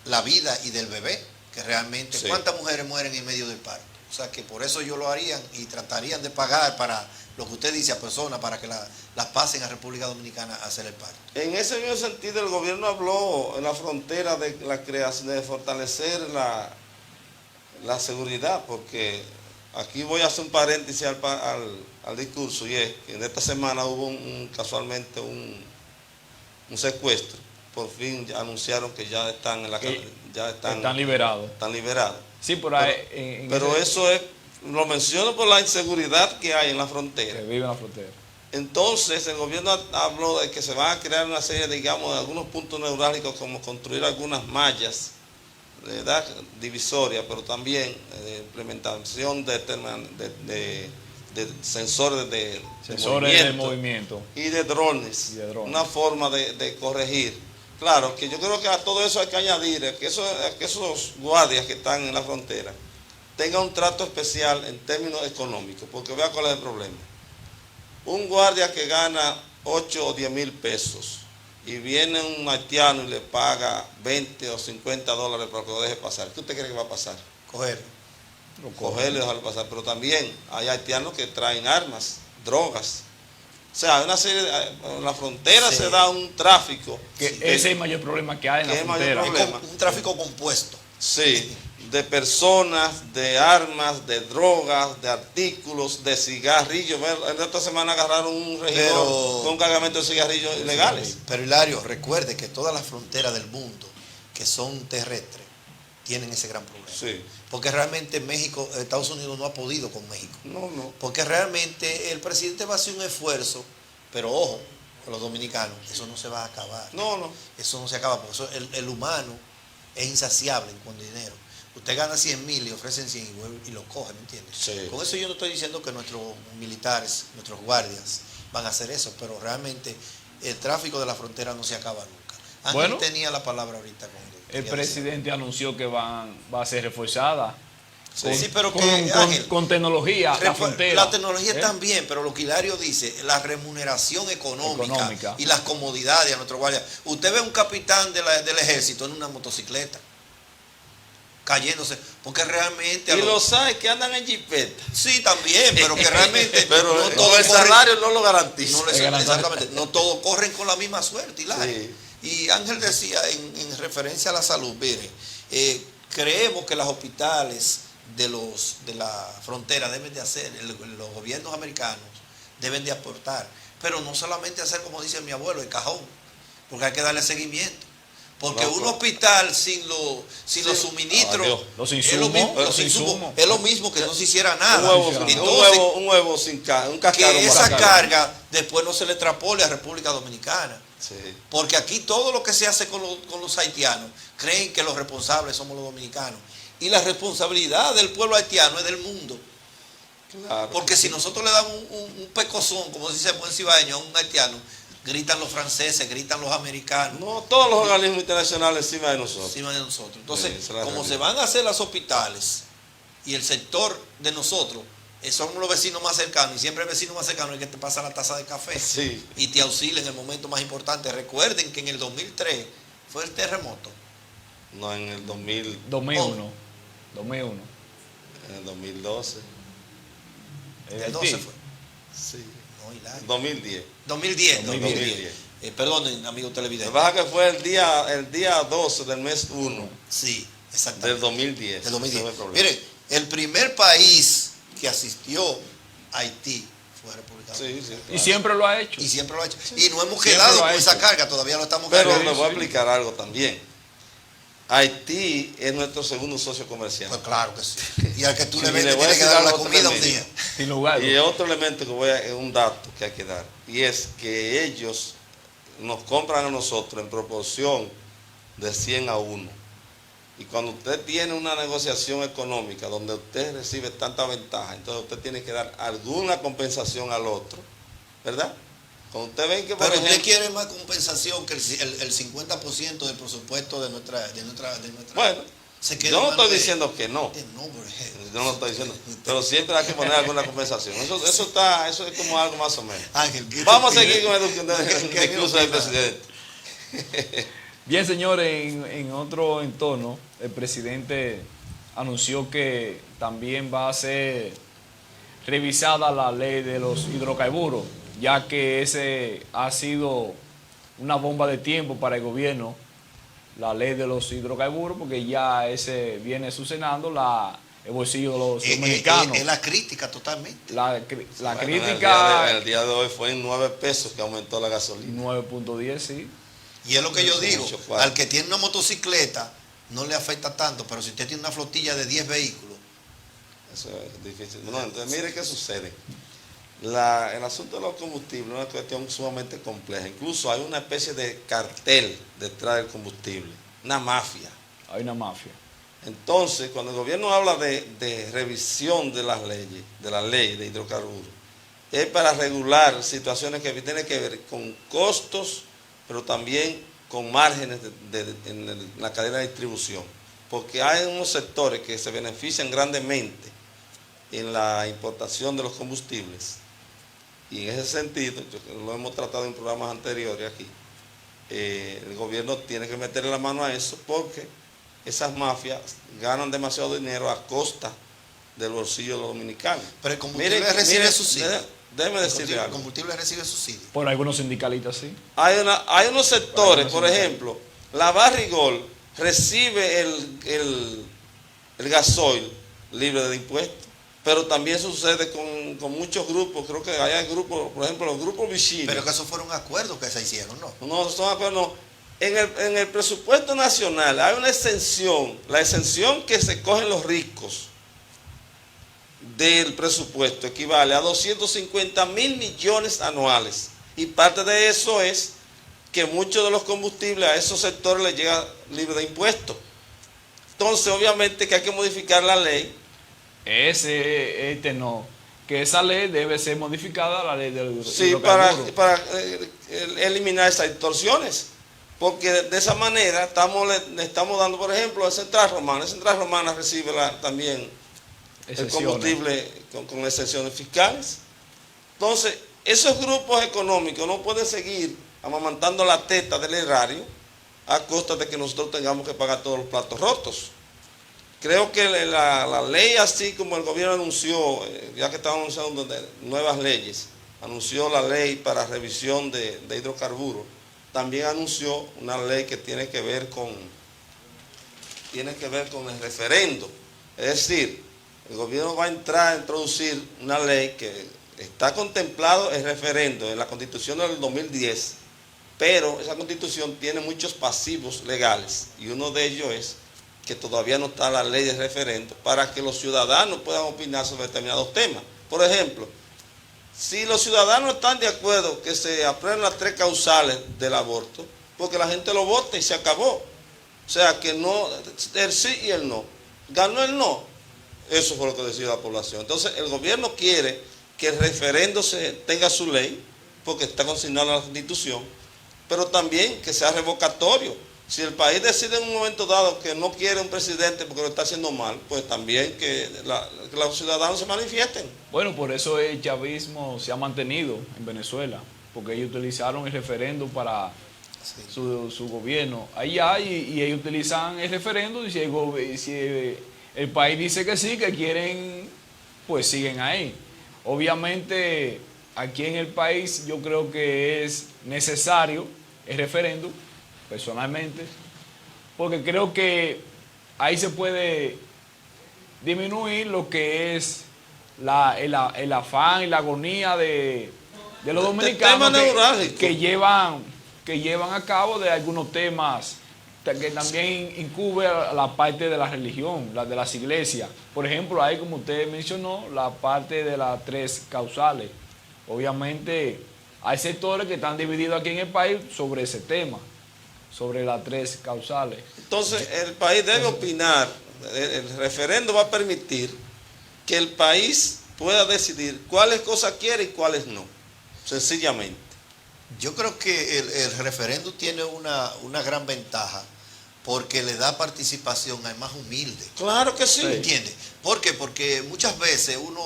la vida y del bebé, que realmente, ¿cuántas mujeres mueren en medio del parto? O sea, que por eso ellos lo harían y tratarían de pagar para lo que usted dice a personas para que las pasen a República Dominicana a hacer el parto.
En ese mismo sentido, el gobierno habló en la frontera de la creación, de fortalecer la seguridad, porque aquí voy a hacer un paréntesis al discurso, y es que en esta semana hubo casualmente un secuestro. Por fin anunciaron que ya están en la
están liberados.
Están liberados.
Sí,
pero eso es Lo menciono por la inseguridad que hay en la frontera.
Que vive en la frontera.
Entonces, el gobierno habló de que se van a crear una serie, digamos, de algunos puntos neurálgicos, como construir algunas mallas, ¿verdad?, divisorias, pero también implementación de sensores de
movimiento
y de drones. Una forma de corregir. Claro, que yo creo que a todo eso hay que añadir que esos guardias que están en la frontera tengan un trato especial en términos económicos, porque vea cuál es el problema. Un guardia que gana 8 o 10 mil pesos y viene un haitiano y le paga 20 o 50 dólares para que lo deje pasar, ¿qué usted cree que va a pasar? Cogerlo y dejarlo pasar. Pero también hay haitianos que traen armas, drogas. O sea, hay una serie en la frontera se da un tráfico.
Ese es el mayor problema que hay en la frontera.
Un tráfico compuesto.
Sí, de personas, de armas, de drogas, de artículos, de cigarrillos. Esta semana agarraron un regidor con un cargamento de cigarrillos ilegales.
Pero Hilario, recuerde que todas las fronteras del mundo que son terrestres tienen ese gran problema.
Sí.
Porque realmente Estados Unidos no ha podido con México.
No.
Porque realmente el presidente va a hacer un esfuerzo, pero ojo, con los dominicanos, eso no se va a acabar.
No.
Eso no se acaba, porque el humano es insaciable en cuanto a dinero. Usted gana 100.000 y ofrecen 100 y lo coge, ¿me entiendes?
Sí.
Con eso yo no estoy diciendo que nuestros militares, nuestros guardias van a hacer eso, pero realmente el tráfico de la frontera no se acaba nunca. Ángel tenía la palabra ahorita con
el presidente anunció que va a ser reforzada.
Sí, pero
con tecnología, la frontera.
La tecnología también, pero lo que Hilario dice, la remuneración económica y las comodidades a nuestro guardia. Usted ve un capitán del ejército en una motocicleta cayéndose, porque realmente...
Y los hay que andan en jipeta.
Sí, también, pero que realmente...
pero no todo el salario no lo garantiza.
Exactamente, no todos corren con la misma suerte, Hilario. Sí. Y Ángel decía en referencia a la salud, mire, creemos que los hospitales de la frontera deben de hacer, los gobiernos americanos deben de aportar, pero no solamente hacer como dice mi abuelo, el cajón, porque hay que darle seguimiento. Porque un hospital sin los suministros,
los insumos,
es lo mismo que no se hiciera nada.
Un huevo sin carga, un cascarón.
Que esa carga después no se le trapole a República Dominicana.
Sí.
Porque aquí todo lo que se hace con los haitianos, creen que los responsables somos los dominicanos. Y la responsabilidad del pueblo haitiano es del mundo.
Claro.
Porque si nosotros le damos un pecozón, como dice el buen cibaeño, a un haitiano, gritan los franceses, gritan los americanos.
No, todos los organismos internacionales encima de nosotros.
Entonces, como se van a hacer los hospitales y el sector de nosotros, somos los vecinos más cercanos, y siempre el vecino más cercano es el que te pasa la taza de café y te auxilia en el momento más importante. Recuerden que en el 2003 fue el terremoto.
No, en el
2001.
En el 2012.
¿El 12 fue?
Sí.
No, Hilario.
2010.
Perdonen, amigo televidente.
Lo que pasa es que fue el día 12 del mes 1.
Sí, exactamente.
Del 2010.
Del 2010. Mire, el primer país que asistió a Haití fue República Dominicana.
Sí, claro. Y siempre lo ha hecho.
Y no hemos quedado con esa carga, todavía lo estamos cargando.
Pero les voy a explicar algo también. Haití es nuestro segundo socio comercial.
Pues claro que sí. Y al que tú le vendes tienes que dar la comida un día.
Sin lugar.
Y otro elemento es un dato que hay que dar. Y es que ellos nos compran a nosotros en proporción de 100 a 1. Y cuando usted tiene una negociación económica donde usted recibe tanta ventaja, entonces usted tiene que dar alguna compensación al otro, ¿verdad? Cuando usted ve que,
pero usted quiere más compensación que el 50% del presupuesto de nuestra
bueno, yo no estoy diciendo que no. Yo no estoy diciendo, pero siempre hay que poner alguna compensación. Eso es como algo más o menos.
Ángel,
vamos a seguir con el discurso del presidente.
Bien, señores, en otro entorno, el presidente anunció que también va a ser revisada la ley de los hidrocarburos, ya que ese ha sido una bomba de tiempo para el gobierno, la ley de los hidrocarburos, porque ya ese viene succionando el bolsillo de los dominicanos.
Es la crítica totalmente.
La crítica...
El día de hoy fue en 9 pesos que aumentó la gasolina.
9.10, sí.
Y es lo que yo digo, al que tiene una motocicleta no le afecta tanto, pero si usted tiene una flotilla de 10 vehículos,
Eso es difícil. No, entonces mire qué sucede. El asunto de los combustibles es una cuestión sumamente compleja. Incluso hay una especie de cartel detrás del combustible, una mafia.
Hay una mafia.
Entonces, cuando el gobierno habla de revisión de las leyes, de la ley de hidrocarburos, es para regular situaciones que tienen que ver con costos, pero también con márgenes en la cadena de distribución. Porque hay unos sectores que se benefician grandemente en la importación de los combustibles. Y en ese sentido, lo hemos tratado en programas anteriores aquí, el gobierno tiene que meterle la mano a eso porque esas mafias ganan demasiado dinero a costa del bolsillo de los dominicanos.
Pero el combustible recibe subsidio.
Déjeme decirle algo.
El combustible recibe subsidio.
Por algunos sindicalistas, sí.
Hay unos sectores, por ejemplo, la Barrigol recibe el gasoil libre de impuestos, pero también sucede con muchos grupos. Creo que hay grupos, por ejemplo, los grupos Vicini.
Pero que esos fueron acuerdos que se hicieron, ¿no?
No, son acuerdos, no. En el presupuesto nacional hay una exención, la exención que se cogen los ricos del presupuesto equivale a 250.000 millones anuales. Y parte de eso es que muchos de los combustibles a esos sectores les llega libre de impuestos. Entonces, obviamente que hay que modificar la ley.
No. Que esa ley debe ser modificada, la ley del
sí, para eliminar esas distorsiones. Porque de esa manera le estamos dando, por ejemplo, a Central Romana. Central Romana recibe también el combustible con excepciones fiscales. Entonces, esos grupos económicos no pueden seguir amamantando la teta del erario a costa de que nosotros tengamos que pagar todos los platos rotos. Creo que la ley, así como el gobierno anunció, ya que estamos anunciando nuevas leyes, anunció la ley para revisión de hidrocarburos, también anunció una ley que tiene que ver con el referendo. Es decir, el gobierno va a entrar a introducir una ley que está contemplado el referendo en la Constitución del 2010, pero esa Constitución tiene muchos pasivos legales y uno de ellos es que todavía no está la ley de referendo para que los ciudadanos puedan opinar sobre determinados temas. Por ejemplo, si los ciudadanos están de acuerdo que se aprueben las 3 causales del aborto, porque la gente lo vota y se acabó. O sea, que no, el sí y el no. Ganó el no. Eso fue lo que decidió la población. Entonces, el gobierno quiere que el referendo tenga su ley, porque está consignado en la Constitución, pero también que sea revocatorio. Si el país decide en un momento dado que no quiere un presidente porque lo está haciendo mal, pues también que los ciudadanos se manifiesten.
Bueno, por eso el chavismo se ha mantenido en Venezuela, porque ellos utilizaron el referendo para su gobierno allá y ellos utilizan el referendo y si el país dice que sí, que quieren, pues siguen ahí. Obviamente, aquí en el país yo creo que es necesario el referéndum, personalmente, porque creo que ahí se puede disminuir lo que es el afán y la agonía de los dominicanos que llevan a cabo de algunos temas que también incumbe a la parte de la religión, la de las iglesias. Por ejemplo, ahí como usted mencionó, la parte de las 3 causales. Obviamente hay sectores que están divididos aquí en el país sobre ese tema, sobre las 3 causales.
Entonces, el país debe opinar. El referendo va a permitir que el país pueda decidir cuáles cosas quiere y cuáles no, sencillamente.
Yo creo que el referéndum tiene una gran ventaja porque le da participación al más humilde.
Claro que sí.
¿Entiendes? ¿Por qué? Porque muchas veces uno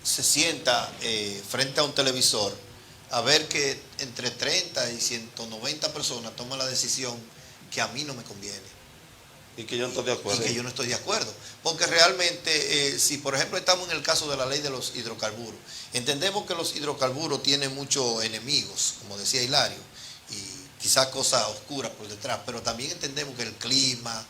se sienta frente a un televisor a ver que entre 30 y 190 personas toman la decisión que a mí no me conviene.
Y que yo no estoy de acuerdo.
Y que yo no estoy de acuerdo. Porque realmente, si por ejemplo estamos en el caso de la ley de los hidrocarburos, entendemos que los hidrocarburos tienen muchos enemigos, como decía Hilario, y quizás cosas oscuras por detrás, pero también entendemos que el clima,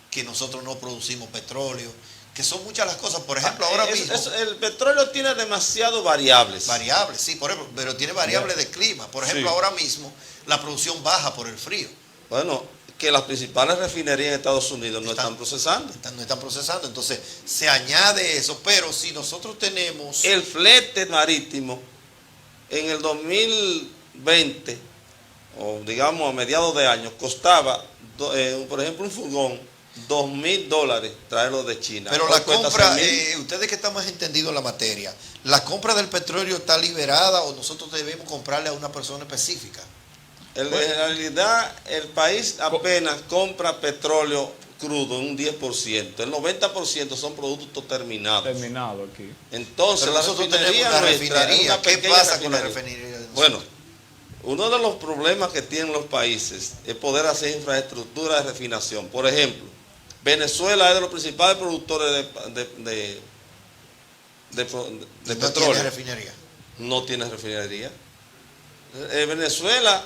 que nosotros no producimos petróleo, que son muchas las cosas. Por ejemplo, ahora mismo...
el petróleo tiene demasiadas variables.
Variables, sí, por ejemplo, pero tiene variables de clima. Por ejemplo, ahora mismo la producción baja por el frío.
Bueno, que las principales refinerías en Estados Unidos no están procesando.
No están procesando, entonces se añade eso, pero si nosotros tenemos...
El flete marítimo en el 2020, o digamos a mediados de año, costaba, por ejemplo, un furgón, $2,000 traerlo de China.
Pero la compra, ustedes que están más entendidos en la materia, ¿la compra del petróleo está liberada o nosotros debemos comprarle a una persona específica?
En realidad, el país apenas compra petróleo crudo, un 10%. El 90% son productos terminados.
Terminado aquí.
Entonces,
pero
la
nosotros tenemos una refinería. ¿Qué pasa con la refinería?
Bueno, uno de los problemas que tienen los países es poder hacer infraestructura de refinación. Por ejemplo, Venezuela es de los principales productores de
no
petróleo.
tiene refinería.
No tiene refinería. Venezuela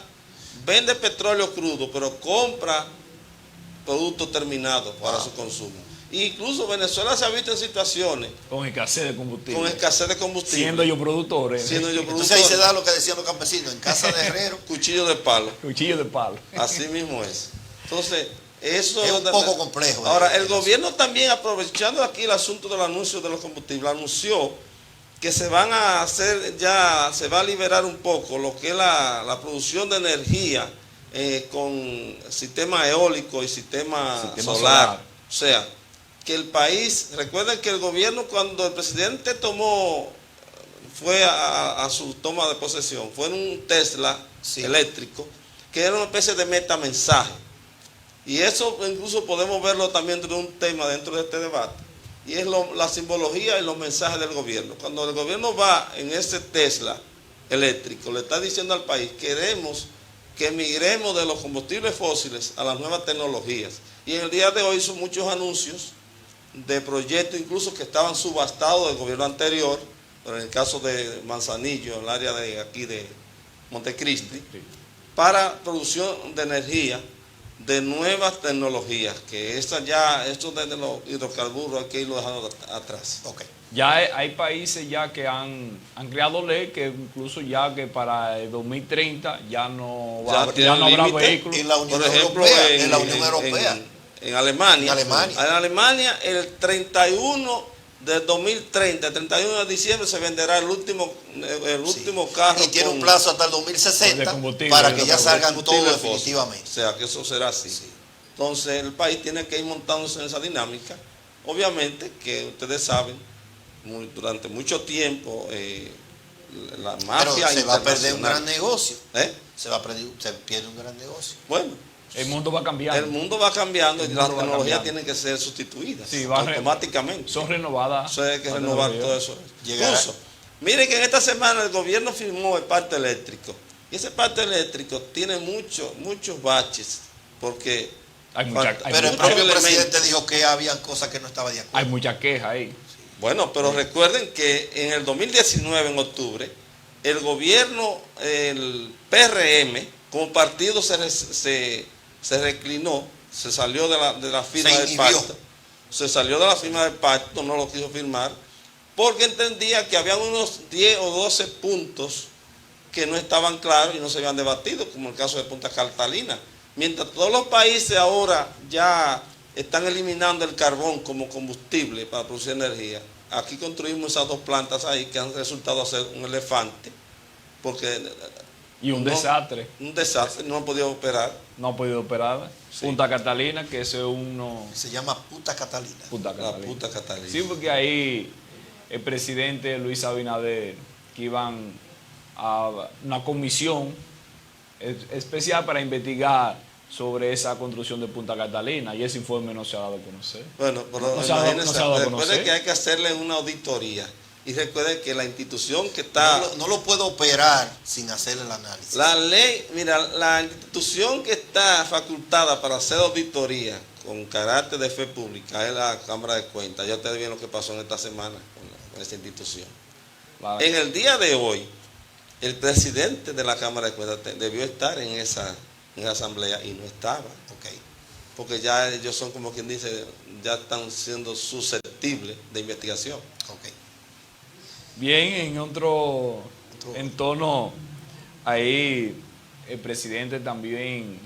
vende petróleo crudo, pero compra productos terminados para su consumo. Incluso Venezuela se ha visto en situaciones
con escasez de combustible.
Siendo
ellos productores.
Entonces ahí se da lo que decían los campesinos, en casa de herrero.
Cuchillo de palo.
Cuchillo de palo.
Así mismo es. Entonces, eso
es un poco complejo.
Ahora, el gobierno también, aprovechando aquí el asunto del anuncio de los combustibles, anunció que se van a hacer ya, se va a liberar un poco lo que es la producción de energía con sistema eólico y sistema solar. O sea, que el país, recuerden que el gobierno, cuando el presidente fue a su toma de posesión, fue en un Tesla eléctrico, que era una especie de metamensaje. Y eso incluso podemos verlo también dentro de un tema dentro de este debate. Y es la simbología y los mensajes del gobierno. Cuando el gobierno va en ese Tesla eléctrico, le está diciendo al país, queremos que migremos de los combustibles fósiles a las nuevas tecnologías. Y en el día de hoy hizo muchos anuncios de proyectos incluso que estaban subastados del gobierno anterior, pero en el caso de Manzanillo, en el área de aquí de Montecristi, para producción de energía de nuevas tecnologías, que esto de los hidrocarburos hay que irlo dejando atrás.
Okay.
Ya hay países ya que han creado ley que incluso ya que para el 2030 ya no habrá vehículos.
En la Unión Europea.
En Alemania. En Alemania el 31 del 2030, el 31 de diciembre se venderá el último carro.
Y tiene un plazo hasta el 2060 para que ya salgan todos definitivamente.
O sea, que eso será así. Sí. Entonces el país tiene que ir montándose en esa dinámica. Obviamente que ustedes saben, durante mucho tiempo la mafia
se va a perder un gran negocio.
Se
pierde un gran negocio.
Bueno.
El mundo va cambiando.
El mundo va cambiando y las tecnologías tienen que ser sustituidas automáticamente.
Son renovadas.
Eso hay que renovar todo eso. Incluso, miren que en esta semana el gobierno firmó el parte eléctrico. Y ese parte eléctrico tiene muchos baches. Porque
pero el propio presidente dijo que había cosas que no estaba de acuerdo.
Hay mucha queja ahí.
Bueno, pero recuerden que en el 2019, en octubre, el gobierno, el PRM, como partido se reclinó, se salió de la firma del pacto. Se salió de la firma del pacto, no lo quiso firmar, porque entendía que había unos 10 o 12 puntos que no estaban claros y no se habían debatido, como el caso de Punta Catalina. Mientras todos los países ahora ya están eliminando el carbón como combustible para producir energía, aquí construimos esas dos plantas ahí que han resultado ser un elefante, porque...
Y un desastre.
Un desastre, no han podido operar.
No ha podido operar. Sí. Punta Catalina, que ese es uno...
Se llama Punta Catalina.
Punta Catalina.
Sí, porque ahí el presidente Luis Abinader, que iban a una comisión especial para investigar sobre esa construcción de Punta Catalina, y ese informe no se ha dado a conocer.
Bueno, pero recuerden que hay que hacerle una auditoría. Y recuerden que la institución que está...
No lo puedo operar sin hacer el análisis.
La ley, mira, la institución que está facultada para hacer auditoría con carácter de fe pública es la Cámara de Cuentas. Ya ustedes vieron lo que pasó en esta semana con esta institución. Vale. En el día de hoy, el presidente de la Cámara de Cuentas debió estar en esa asamblea y no estaba.
Okay.
Porque ya ellos son, como quien dice, ya están siendo susceptibles de investigación.
Okay.
Bien, en otro entorno, ahí el presidente también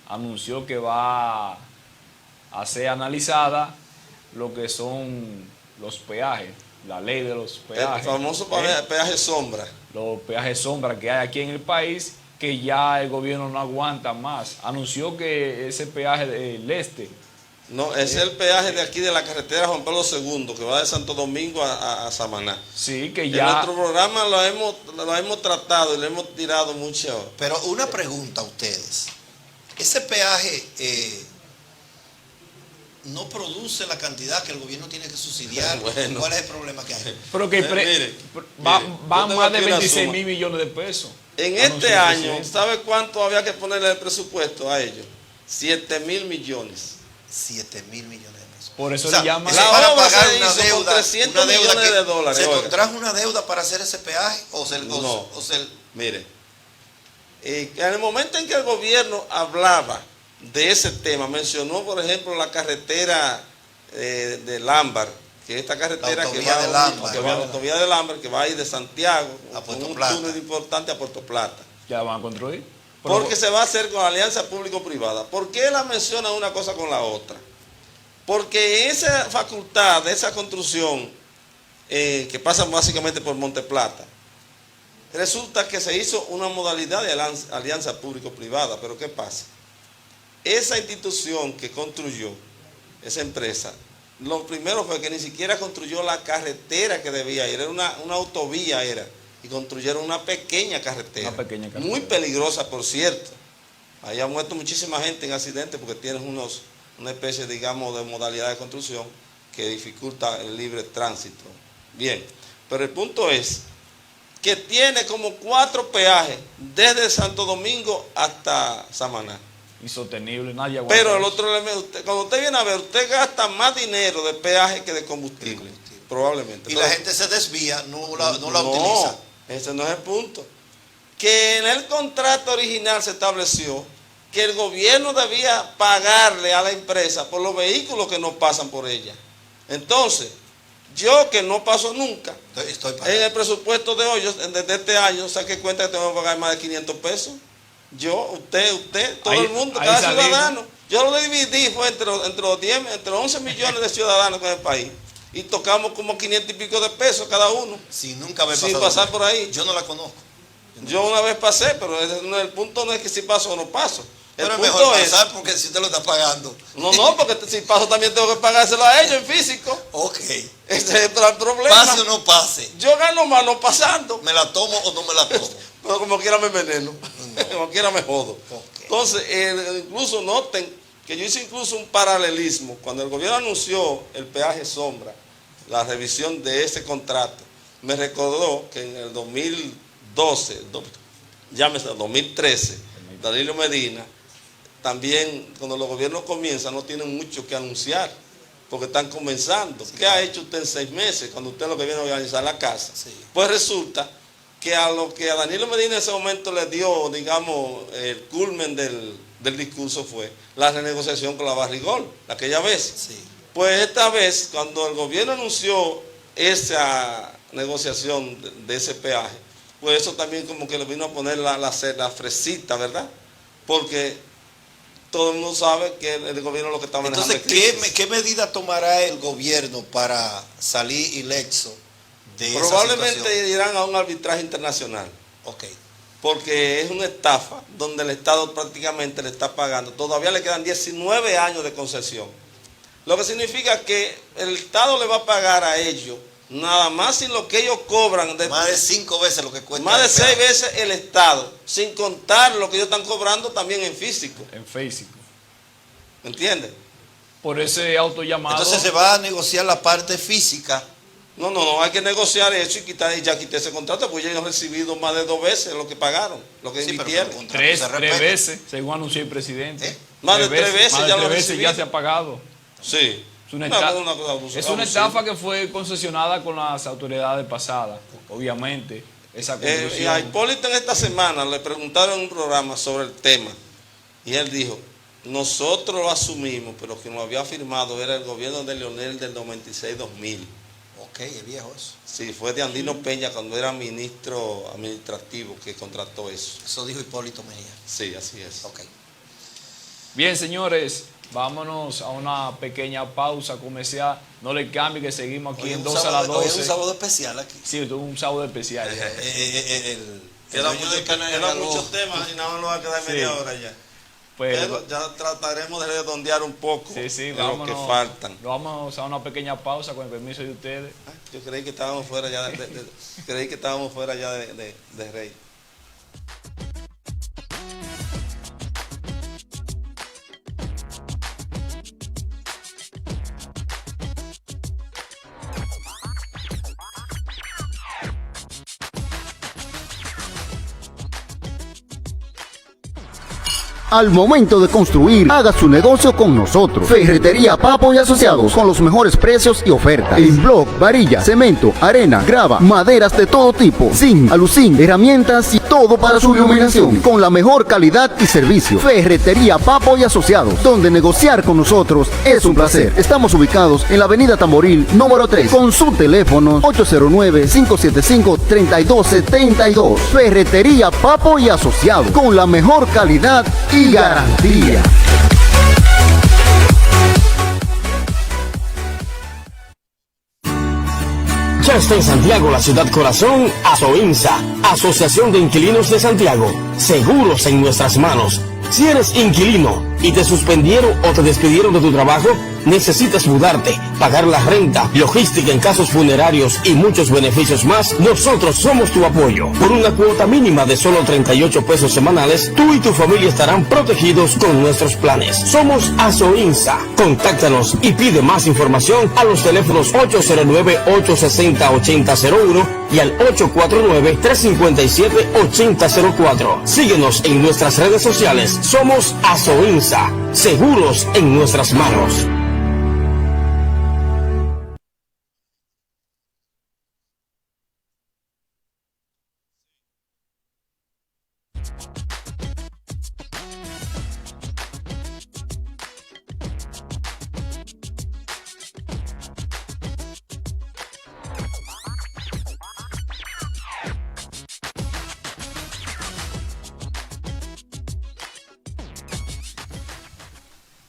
anunció que va a ser analizada lo que son los peajes, la ley de los peajes.
El famoso peaje sombra.
Los peajes sombra que hay aquí en el país, que ya el gobierno no aguanta más. Anunció que ese peaje del este.
No, ese es el peaje de aquí de la carretera Juan Pablo II, que va de Santo Domingo a Samaná.
Sí, que
En
ya...
nuestro programa lo hemos tratado y le hemos tirado mucho.
Pero una pregunta a ustedes. Ese peaje no produce la cantidad que el gobierno tiene que subsidiar.
Bueno.
¿Cuál es el problema que hay?
Pero que van más de 26 mil millones de pesos.
En este año, ¿sabe cuánto había que ponerle el presupuesto a ellos? 7.000 millones.
7.000 millones de pesos.
Por eso
O sea,
le llaman...
ese
La
para
obra
pagar
se
una
hizo
deuda,
con 300 millones de dólares.
¿Se
oiga.
contrajo una deuda para hacer ese peaje?
Mire, en el momento en que el gobierno hablaba de ese tema, mencionó, por ejemplo, la carretera de Lámbar, que es esta carretera
La
que
autovía
va
de Lámbar.
que va a la autovía de Lámbar, que va a ir de Santiago
A
con
Puerto
un
Plata.
túnel importante a Puerto Plata.
Ya van a construir.
Porque se va a hacer con alianza público-privada. ¿Por qué la menciona una cosa con la otra? Porque esa facultad de esa construcción, que pasa básicamente por Monte Plata, resulta que se hizo una modalidad de alianza público-privada. Pero ¿qué pasa? Esa institución que construyó, esa empresa, lo primero fue que ni siquiera construyó la carretera que debía ir, era una autovía era. Y construyeron una pequeña carretera. Muy peligrosa, por cierto. Ahí ha muerto muchísima gente en accidentes porque tienen una especie, digamos, de modalidad de construcción que dificulta el libre tránsito. Bien, pero el punto es que tiene como 4 peajes desde Santo Domingo hasta Samaná.
Insostenible, nadie aguanta.
Pero el
eso.
otro elemento, cuando usted viene a ver, usted gasta más dinero de peaje que de combustible. Probablemente.
Y la gente se desvía, no la utiliza.
Ese no es el punto. Que en el contrato original se estableció que el gobierno debía pagarle a la empresa por los vehículos que no pasan por ella. Entonces, yo que no paso nunca, en el presupuesto de hoy, desde este año, saqué cuenta que tengo que pagar más de 500 pesos. Yo, usted, todo el mundo, cada ciudadano. Yo lo dividí, fue entre 11 millones de ciudadanos en el país. Y tocamos como 500 y pico de pesos cada uno.
Sin nunca haber
sin pasar por ahí.
Yo no la conozco.
Yo una vez pasé, pero el punto no es que si paso o no paso.
Pero es mejor pasar porque si usted lo está pagando.
No, porque si paso también tengo que pagárselo a ellos en físico.
Ok.
Ese es el problema.
Pase o no pase.
Yo gano más no pasando.
¿Me la tomo o no me la tomo?
Pero como quiera me enveneno.
No.
Como quiera me jodo.
Okay.
Entonces, incluso noten que yo hice incluso un paralelismo. Cuando el gobierno anunció el peaje sombra, la revisión de ese contrato, me recordó que en el 2012, llámese 2013, Danilo Medina, también cuando los gobiernos comienzan no tienen mucho que anunciar, porque están comenzando. Sí, ¿qué ha hecho usted en 6 meses cuando usted lo que viene a organizar la casa? Sí. Pues resulta que a lo que a Danilo Medina en ese momento le dio, digamos, el culmen del discurso fue la renegociación con la Barrigol, aquella vez. Sí. Pues esta vez, cuando el gobierno anunció esa negociación de ese peaje, pues eso también como que le vino a poner la fresita, ¿verdad? Porque todo el mundo sabe que el gobierno lo que está manejando.
Entonces, ¿qué medida tomará el gobierno para salir ileso de esa situación?
Probablemente irán a un arbitraje internacional.
Ok.
Porque es una estafa donde el Estado prácticamente le está pagando. Todavía le quedan 19 años de concesión. Lo que significa que el Estado le va a pagar a ellos nada más sin lo que ellos cobran.
Más de 5 veces lo que cuesta.
Más de 6 veces el Estado, sin contar lo que ellos están cobrando también en físico.
En físico.
¿Me entiendes?
Por ese autollamado.
Entonces se va a negociar la parte física.
No, hay que negociar eso y ya quité ese contrato, porque ellos han recibido más de 2 veces lo que pagaron, lo que invirtieron.
Tres veces, según anunció el presidente.
Más de 3 veces ya lo
recibido. Ya se ha pagado.
Sí.
Es una estafa que fue concesionada con las autoridades pasadas, obviamente. Esa
y a Hipólito en esta semana le preguntaron en un programa sobre el tema y él dijo, nosotros lo asumimos, pero quien lo había firmado era el gobierno de Leonel del 96-2000.
Ok, es viejo eso.
Sí, fue de Andino Peña cuando era ministro administrativo que contrató eso.
Eso dijo Hipólito Mejía.
Sí, así es.
Ok.
Bien, señores, vámonos a una pequeña pausa comercial. No le cambie que seguimos aquí en 2 a las 12.
Hoy es un sábado especial aquí.
Sí, un sábado especial.
Eran muchos temas y nada más nos va a quedar media hora ya.
Pues,
pero ya trataremos de redondear un poco
vámonos,
lo que faltan.
Vamos a una pequeña pausa con el permiso de ustedes.
Yo creí que estábamos fuera ya creí que estábamos fuera ya de Rey.
Al momento de construir, haga su negocio con nosotros. Ferretería Papo y Asociados, con los mejores precios y ofertas. En bloc, varilla, cemento, arena, grava, maderas de todo tipo, zinc, aluzinc, herramientas y todo para su iluminación, con la mejor calidad y servicio. Ferretería Papo y Asociados, donde negociar con nosotros es un placer. Estamos ubicados en la avenida Tamboril, número 3, con su teléfono 809-575-3272. Ferretería Papo y Asociados, con la mejor calidad y garantía.
Ya está en Santiago, la ciudad corazón, ASOINSA, Asociación de Inquilinos de Santiago. Seguros en nuestras manos. Si eres inquilino y te suspendieron o te despidieron de tu trabajo, necesitas mudarte, pagar la renta, logística en casos funerarios y muchos beneficios más, nosotros somos tu apoyo. Por una cuota mínima de solo 38 pesos semanales, tú y tu familia estarán protegidos con nuestros planes. Somos ASOINSA. Contáctanos y pide más información a los teléfonos 809-860-8001 y al 849-357-8004. Síguenos en nuestras redes sociales. Somos ASOINSA. Seguros en nuestras manos.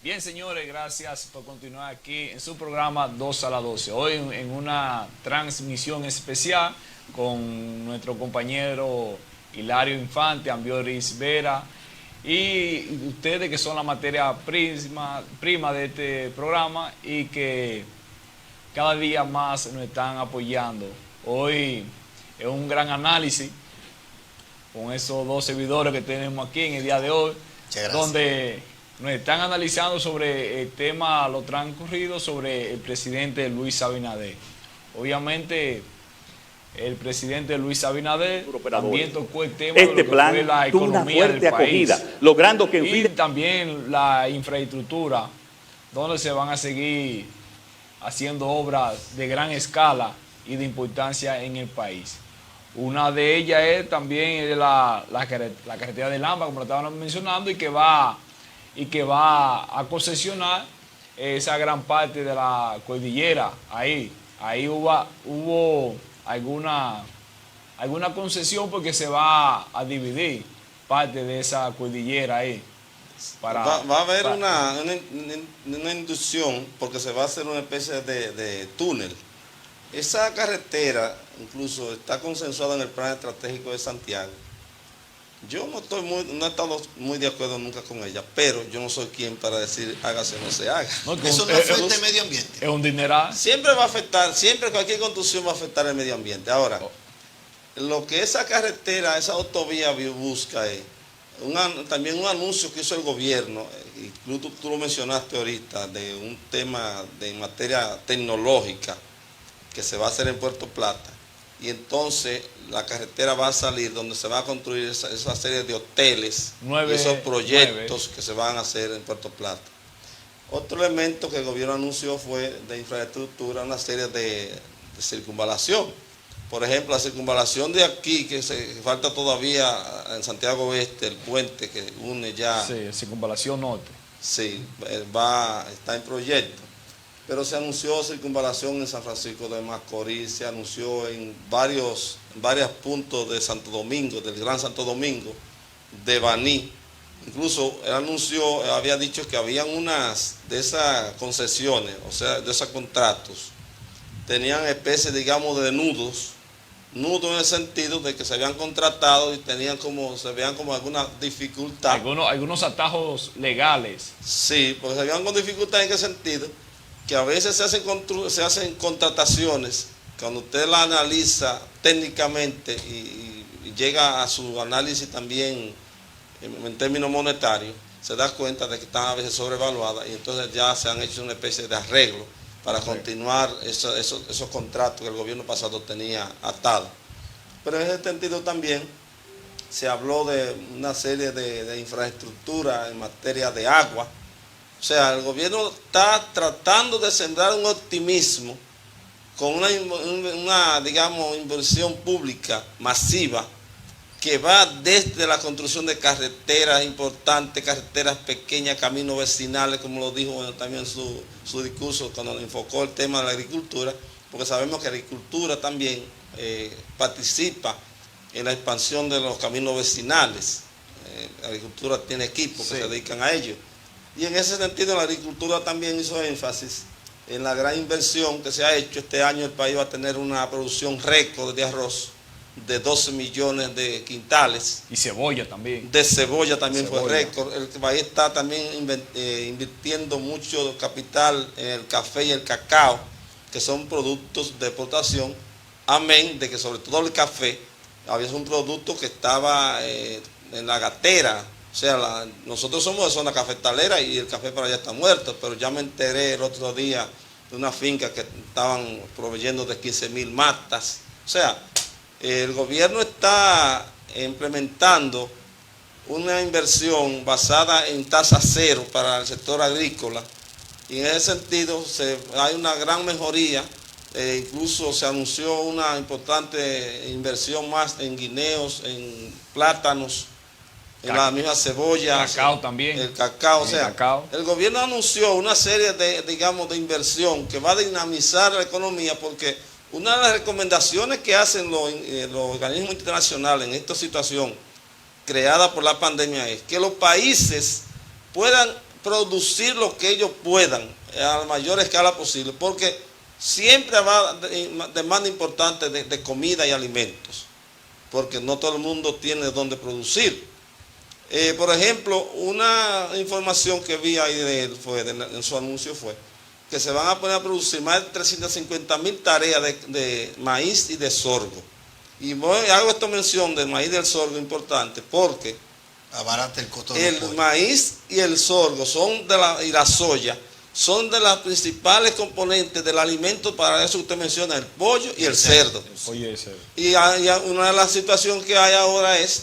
Bien, señores, gracias por continuar aquí en su programa 2 a las 12. Hoy en una transmisión especial con nuestro compañero Hilario Infante, Ambioris Vera y ustedes que son la materia prima de este programa y que cada día más nos están apoyando. Hoy es un gran análisis con esos dos servidores que tenemos aquí en el día de hoy, donde nos están analizando sobre el tema, lo transcurrido sobre el presidente Luis Abinader. Obviamente, el presidente Luis Abinader también tocó el tema de lo que fue la economía del país,
logrando que
y también la infraestructura, donde se van a seguir haciendo obras de gran escala y de importancia en el país. Una de ellas es también la carretera de Lamba, como lo estaban mencionando, y que va a concesionar esa gran parte de la cordillera. Ahí hubo alguna concesión porque se va a dividir parte de esa cordillera ahí.
Va a haber una inducción porque se va a hacer una especie de túnel. Esa carretera incluso está consensuada en el plan estratégico de Santiago. Yo no he estado muy de acuerdo nunca con ella, pero yo no soy quien para decir hágase o no se haga.
Eso no afecta el medio ambiente.
Es un dineral.
Siempre va a afectar, siempre cualquier construcción va a afectar el medio ambiente. Ahora, lo que esa carretera, esa autovía busca es también un anuncio que hizo el gobierno, incluso tú lo mencionaste ahorita, de un tema de materia tecnológica que se va a hacer en Puerto Plata. Y entonces la carretera va a salir donde se va a construir esa serie de hoteles y esos proyectos que se van a hacer en Puerto Plata. Otro elemento que el gobierno anunció fue de infraestructura, una serie de circunvalación. Por ejemplo, la circunvalación de aquí, que falta todavía en Santiago Oeste, el puente que une ya.
Sí, circunvalación norte.
Sí, está en proyecto. Pero se anunció circunvalación en San Francisco de Macorís, se anunció en varios puntos de Santo Domingo, del Gran Santo Domingo, de Baní, Incluso él anunció, había dicho que habían unas de esas concesiones, o sea, de esos contratos, tenían especies, digamos, de nudos en el sentido de que se habían contratado y se veían como alguna dificultad.
Algunos atajos legales.
Sí, porque se veían con dificultad en qué sentido, que a veces se hacen contrataciones, cuando usted la analiza técnicamente y llega a su análisis también en términos monetarios, se da cuenta de que están a veces sobrevaluadas y entonces ya se han hecho una especie de arreglo para continuar esos contratos que el gobierno pasado tenía atados. Pero en ese sentido también se habló de una serie de infraestructura en materia de agua. O sea, el gobierno está tratando de sembrar un optimismo con una digamos, inversión pública masiva que va desde la construcción de carreteras importantes, carreteras pequeñas, caminos vecinales, como lo dijo también en su discurso cuando enfocó el tema de la agricultura, porque sabemos que la agricultura también participa en la expansión de los caminos vecinales. La agricultura tiene equipos que se dedican a ello. Y en ese sentido la agricultura también hizo énfasis en la gran inversión que se ha hecho. Este año el país va a tener una producción récord de arroz de 12 millones de quintales.
Y cebolla también.
De cebolla también fue récord. El país está también invirtiendo mucho capital en el café y el cacao, que son productos de exportación, amén de que sobre todo el café había un producto que estaba en la gatera. O sea, nosotros somos de zona cafetalera y el café para allá está muerto, pero ya me enteré el otro día de una finca que estaban proveyendo de 15.000 matas. O sea, el gobierno está implementando una inversión basada en tasa cero para el sector agrícola y en ese sentido hay una gran mejoría. Incluso se anunció una importante inversión más en guineos, en plátanos, en la misma cebolla,
cacao también.
El cacao, o sea, el gobierno anunció una serie digamos, de inversión que va a dinamizar la economía, porque una de las recomendaciones que hacen los organismos internacionales en esta situación creada por la pandemia es que los países puedan producir lo que ellos puedan a la mayor escala posible, porque siempre va demanda importante de comida y alimentos, porque no todo el mundo tiene dónde producir. Por ejemplo, una información que vi ahí de él en su anuncio fue que se van a poner a producir más de 350.000 tareas de maíz y de sorgo. Y hago esta mención del maíz y del sorgo importante porque
abarata el costo
del maíz y el sorgo y la soya son de las principales componentes del alimento, para eso usted menciona el pollo y el cerdo.
El pollo y el cerdo.
Y una de las situaciones que hay ahora es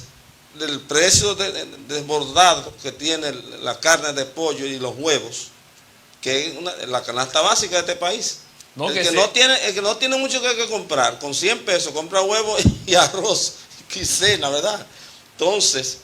el precio desbordado que tiene la carne de pollo y los huevos, que es la canasta básica de este país. El que no tiene mucho que comprar, con 100 pesos compra huevos y arroz, y cena, ¿verdad? Entonces,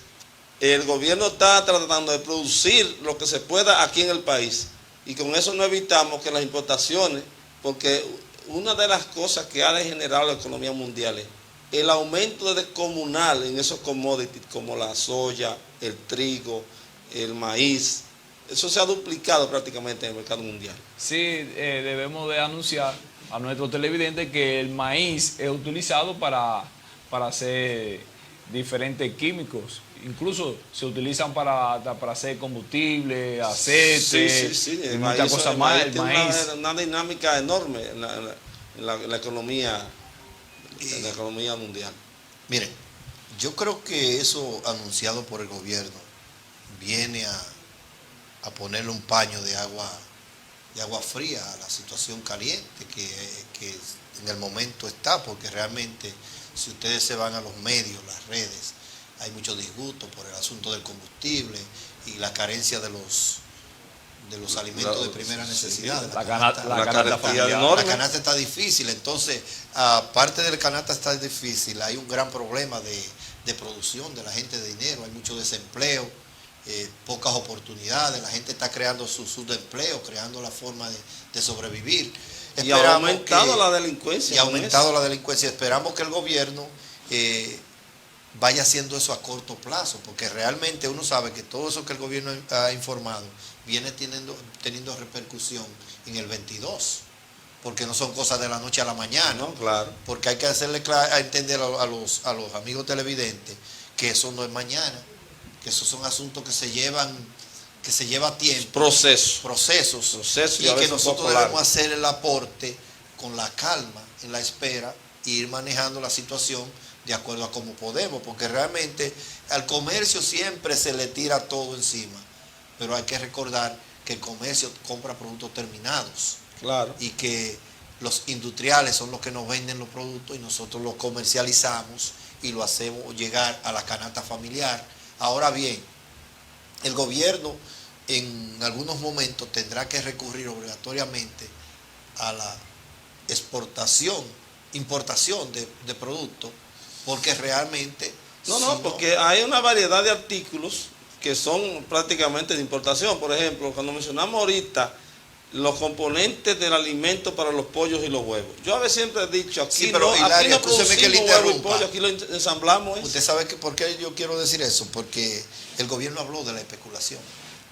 el gobierno está tratando de producir lo que se pueda aquí en el país, y con eso no evitamos que las importaciones, porque una de las cosas que ha degenerado la economía mundial es el aumento descomunal en esos commodities como la soya, el trigo, el maíz. Eso se ha duplicado prácticamente en el mercado mundial.
Sí, debemos de anunciar a nuestros televidentes que el maíz es utilizado para hacer diferentes químicos. Incluso se utilizan para hacer combustible, aceite, y muchas cosas más. El maíz
tiene una dinámica enorme en la economía. En la economía mundial.
Miren, yo creo que eso anunciado por el gobierno viene a ponerle un paño de agua fría a la situación caliente que en el momento está, porque realmente si ustedes se van a los medios, las redes, hay mucho disgusto por el asunto del combustible y la carencia de los alimentos de primera necesidad.
La canasta
está difícil, entonces, aparte del canasta está difícil, hay un gran problema de producción de la gente de dinero, hay mucho desempleo, pocas oportunidades, la gente está creando su subempleo, creando la forma de sobrevivir.
Y ha aumentado la delincuencia.
Esperamos que el gobierno vaya haciendo eso a corto plazo, porque realmente uno sabe que todo eso que el gobierno ha informado viene teniendo repercusión en el 22, porque no son cosas de la noche a la mañana,
¿no? Claro.
Porque hay que hacerle a entender a los amigos televidentes que eso no es mañana, que esos son asuntos que se lleva tiempo, procesos y que nosotros debemos hacer el aporte con la calma, en la espera, e ir manejando la situación de acuerdo a cómo podemos, porque realmente al comercio siempre se le tira todo encima, pero hay que recordar que el comercio compra productos terminados,
claro,
y que los industriales son los que nos venden los productos y nosotros los comercializamos y lo hacemos llegar a la canasta familiar. Ahora bien, el gobierno en algunos momentos tendrá que recurrir obligatoriamente a la importación de productos, porque realmente...
porque hay una variedad de artículos que son prácticamente de importación. Por ejemplo, cuando mencionamos ahorita los componentes del alimento para los pollos y los huevos. Yo a veces siempre he dicho, aquí
sí, pero,
aquí
Hilario,
no producimos huevo y pollo, aquí lo ensamblamos.
Usted sabe por qué yo quiero decir eso, porque el gobierno habló de la especulación.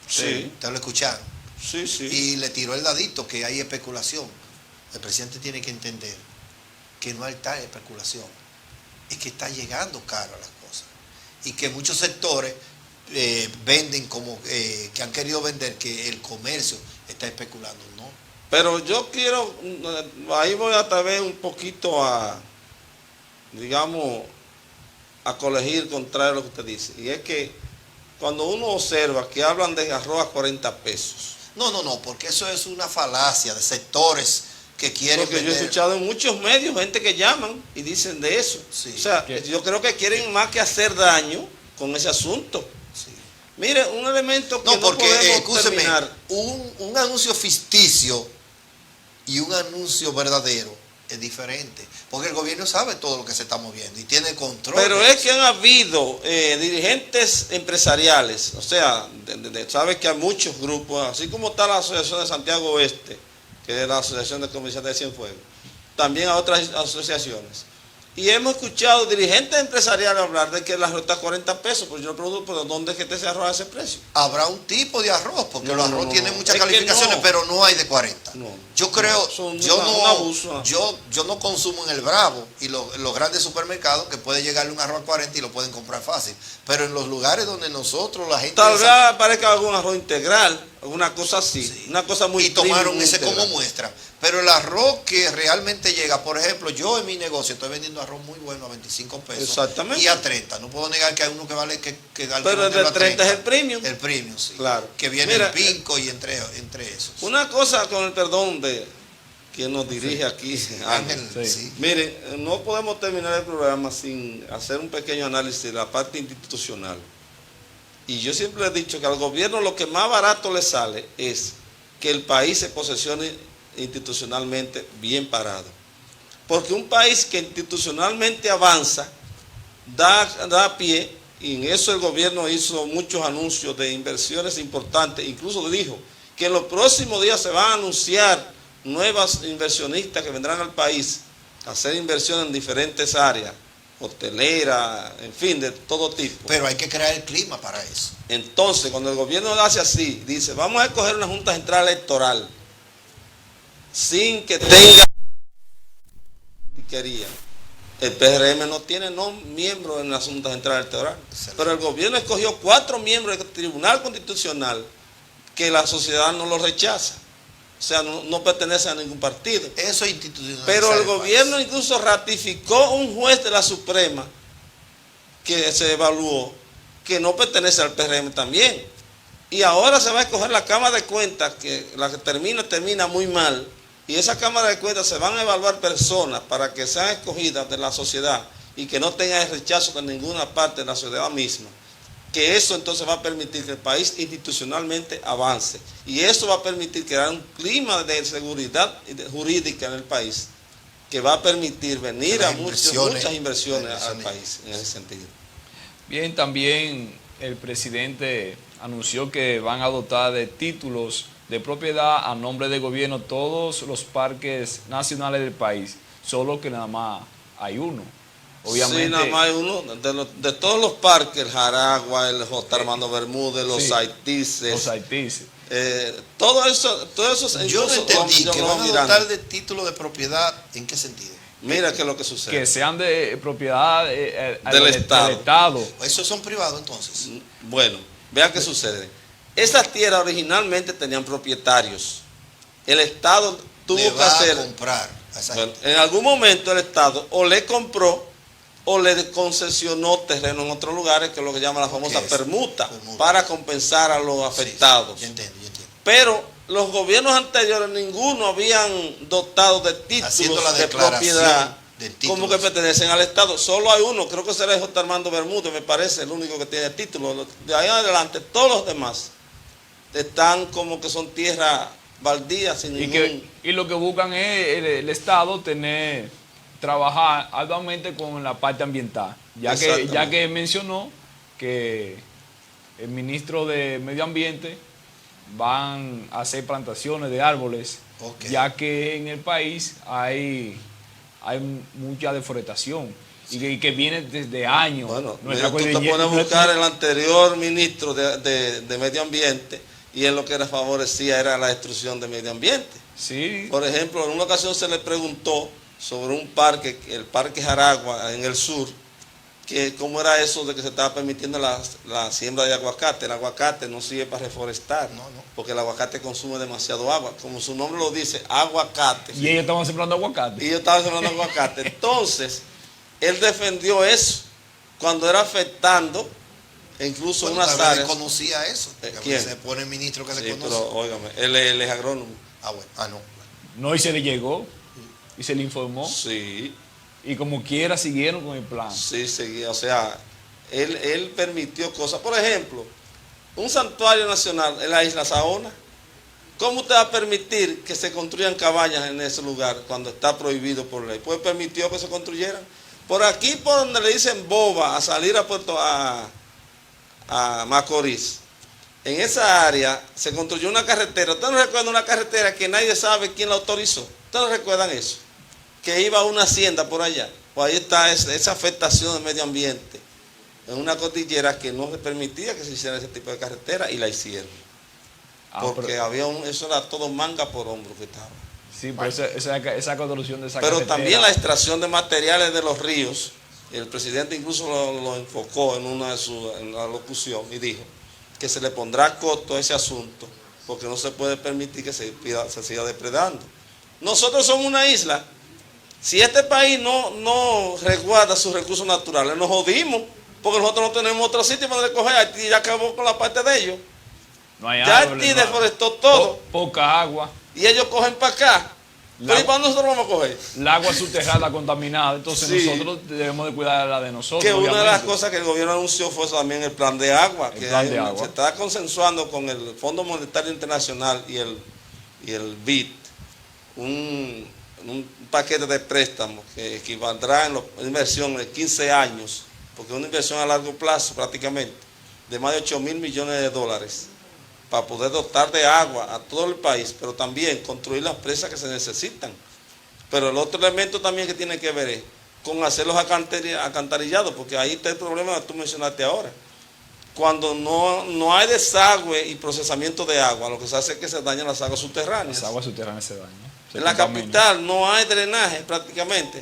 Sí.
¿Ustedes lo escucharon?
Sí.
Y le tiró el dadito que hay especulación. El presidente tiene que entender que no hay tal especulación, es que está llegando caro a las cosas y que muchos sectores venden como que han querido vender que el comercio está especulando, ¿no?
Pero yo quiero, ahí voy a vez un poquito a, digamos, a colegir contrario a lo que usted dice, y es que cuando uno observa que hablan de arroz a 40 pesos.
No, porque eso es una falacia de sectores que quieren
porque vender. Yo he escuchado en muchos medios gente que llaman y dicen de eso.
Sí.
O sea, yo creo que quieren más que hacer daño con ese asunto.
Sí.
Mire, un elemento que no podemos terminar.
Un anuncio ficticio y un anuncio verdadero es diferente, porque el gobierno sabe todo lo que se está moviendo y tiene control.
Pero es que han habido dirigentes empresariales, o sea, sabes que hay muchos grupos, así como está la Asociación de Santiago Oeste, que es la Asociación de Comerciantes de Cienfuegos, también a otras asociaciones. Y hemos escuchado dirigentes empresariales hablar de que el arroz está a 40 pesos, pues yo le pregunto, ¿pero dónde es que se arroz a ese precio?
Habrá un tipo de arroz, porque el arroz tiene muchas calificaciones, pero no hay de 40. Yo creo, yo no consumo en el Bravo y los grandes supermercados que puede llegarle un arroz a 40 y lo pueden comprar fácil. Pero en los lugares donde nosotros, la gente...
Tal vez aparezca algún arroz integral, alguna cosa así, sí, una cosa muy...
Y tomaron ese como muestra. Pero el arroz que realmente llega, por ejemplo, yo en mi negocio estoy vendiendo arroz muy bueno a 25 pesos.
Exactamente.
Y a 30. No puedo negar que hay uno que vale
pero el de 30 es el premium.
El premium, sí.
Claro.
Que viene el pinco y entre esos.
Una cosa, con el perdón de quien nos dirige aquí, Ángel.
Sí.
Mire, no podemos terminar el programa sin hacer un pequeño análisis de la parte institucional. Y yo siempre he dicho que al gobierno lo que más barato le sale es que el país se posesione institucionalmente bien parado. Porque un país que institucionalmente avanza, da pie, y en eso el gobierno hizo muchos anuncios de inversiones importantes, incluso dijo que en los próximos días se van a anunciar nuevas inversionistas que vendrán al país a hacer inversiones en diferentes áreas, hotelera, en fin, de todo tipo.
Pero hay que crear el clima para eso.
Entonces, cuando el gobierno lo hace así, dice, vamos a escoger una Junta Central Electoral sin que tenga quería. El PRM no tiene miembros en la Junta Central Electoral, pero el gobierno escogió 4 miembros del Tribunal Constitucional que la sociedad no lo rechaza. O sea, no pertenece a ningún partido.
Eso es institucional.
Pero el gobierno incluso ratificó un juez de la Suprema que se evaluó que no pertenece al PRM también. Y ahora se va a escoger la Cámara de Cuentas, que la que termina muy mal. Y esa Cámara de Cuentas se van a evaluar personas para que sean escogidas de la sociedad y que no tengan el rechazo de ninguna parte de la sociedad misma. Que eso entonces va a permitir que el país institucionalmente avance. Y eso va a permitir crear un clima de seguridad jurídica en el país que va a permitir venir a muchas inversiones al país en ese sentido.
Bien, también el presidente anunció que van a dotar de títulos de propiedad a nombre del gobierno todos los parques nacionales del país, solo que nada más hay uno. Obviamente.
Sí, nada más uno, de todos los parques, el Jaragua, el J. Armando Bermúdez, los Haitises.
Los Haitises.
Todo eso.
Yo no entendí que van a dotar de título de propiedad, ¿en qué sentido?
Mira qué es lo que sucede.
Que sean de propiedad
del Estado.
¿Esos son privados entonces?
Bueno, vea qué sucede. Esas tierras originalmente tenían propietarios. El Estado tuvo que hacer.
Comprar a esa gente.
En algún momento el Estado o le compró o le concesionó terreno en otros lugares, que es lo que llama la famosa permuta, para compensar a los afectados.
Sí, yo entiendo.
Pero los gobiernos anteriores, ninguno habían dotado de títulos de propiedad como que pertenecen al Estado. Solo hay uno, creo que será el J. Armando Bermúdez, me parece, el único que tiene título. De ahí en adelante, todos los demás están como que son tierras baldías sin ningún...
Y lo que buscan es el Estado trabajar arduamente con la parte ambiental, ya que mencionó que el ministro de Medio Ambiente van a hacer plantaciones de árboles, ya que en el país hay mucha deforestación y que viene desde años.
Bueno, tú te pones a buscar el anterior ministro de Medio Ambiente y él lo que favorecía era la destrucción del medio ambiente.
Sí.
Por ejemplo, en una ocasión se le preguntó sobre un parque, el Parque Jaragua en el sur, que cómo era eso de que se estaba permitiendo la siembra de aguacate. El aguacate no sirve para reforestar, porque el aguacate consume demasiado agua. Como su nombre lo dice, aguacate.
Y ellos estaban sembrando aguacate.
Entonces, él defendió eso cuando era afectando, incluso unas áreas.
¿Él conocía eso?
¿Quién?
Se pone el ministro que le conoce.
Pero, óigame, él es agrónomo.
No.
No, y se le llegó, y se le informó.
Sí.
Y como quiera siguieron con el plan.
Sí, seguía. O sea, él permitió cosas. Por ejemplo, un santuario nacional en la isla Saona. ¿Cómo usted va a permitir que se construyan cabañas en ese lugar cuando está prohibido por ley? Pues permitió que se construyeran. Por aquí, por donde le dicen Boba, a salir a Macorís, en esa área se construyó una carretera. ¿Ustedes no recuerdan una carretera que nadie sabe quién la autorizó? ¿Ustedes no recuerdan eso? Que iba a una hacienda por allá. Pues ahí está esa afectación del medio ambiente en una cordillera que no se permitía que se hiciera ese tipo de carretera y la hicieron. Porque eso era todo manga por hombro que estaba.
Sí, pero esa construcción de esa
Pero
carretera.
también la extracción de materiales de los ríos. El presidente incluso lo enfocó en la locución y dijo que se le pondrá costo a ese asunto porque no se puede permitir que se siga depredando. Nosotros somos una isla. Si este país no resguarda sus recursos naturales, nos jodimos, porque nosotros no tenemos otro sitio para recoger. Haití ya acabó con la parte de ellos.
No hay
ya
árboles,
Haití deforestó todo.
Poca agua.
Y ellos cogen para acá. ¿Pero y para nosotros vamos a coger?
El agua subterránea contaminada, entonces nosotros debemos de cuidar la de nosotros.
Que una de las cosas que el gobierno anunció fue también el plan de agua. Se está consensuando con el Fondo Monetario Internacional y el BID un paquete de préstamos que equivaldrá en la inversión de 15 años, porque es una inversión a largo plazo prácticamente, de más de 8.000 millones de dólares, para poder dotar de agua a todo el país, pero también construir las presas que se necesitan. Pero el otro elemento también que tiene que ver es con hacer los alcantarillados, porque ahí está el problema que tú mencionaste ahora. Cuando no hay desagüe y procesamiento de agua, lo que se hace es que se dañan las aguas subterráneas.
Las aguas subterráneas se dañan.
En la capital no hay drenaje prácticamente.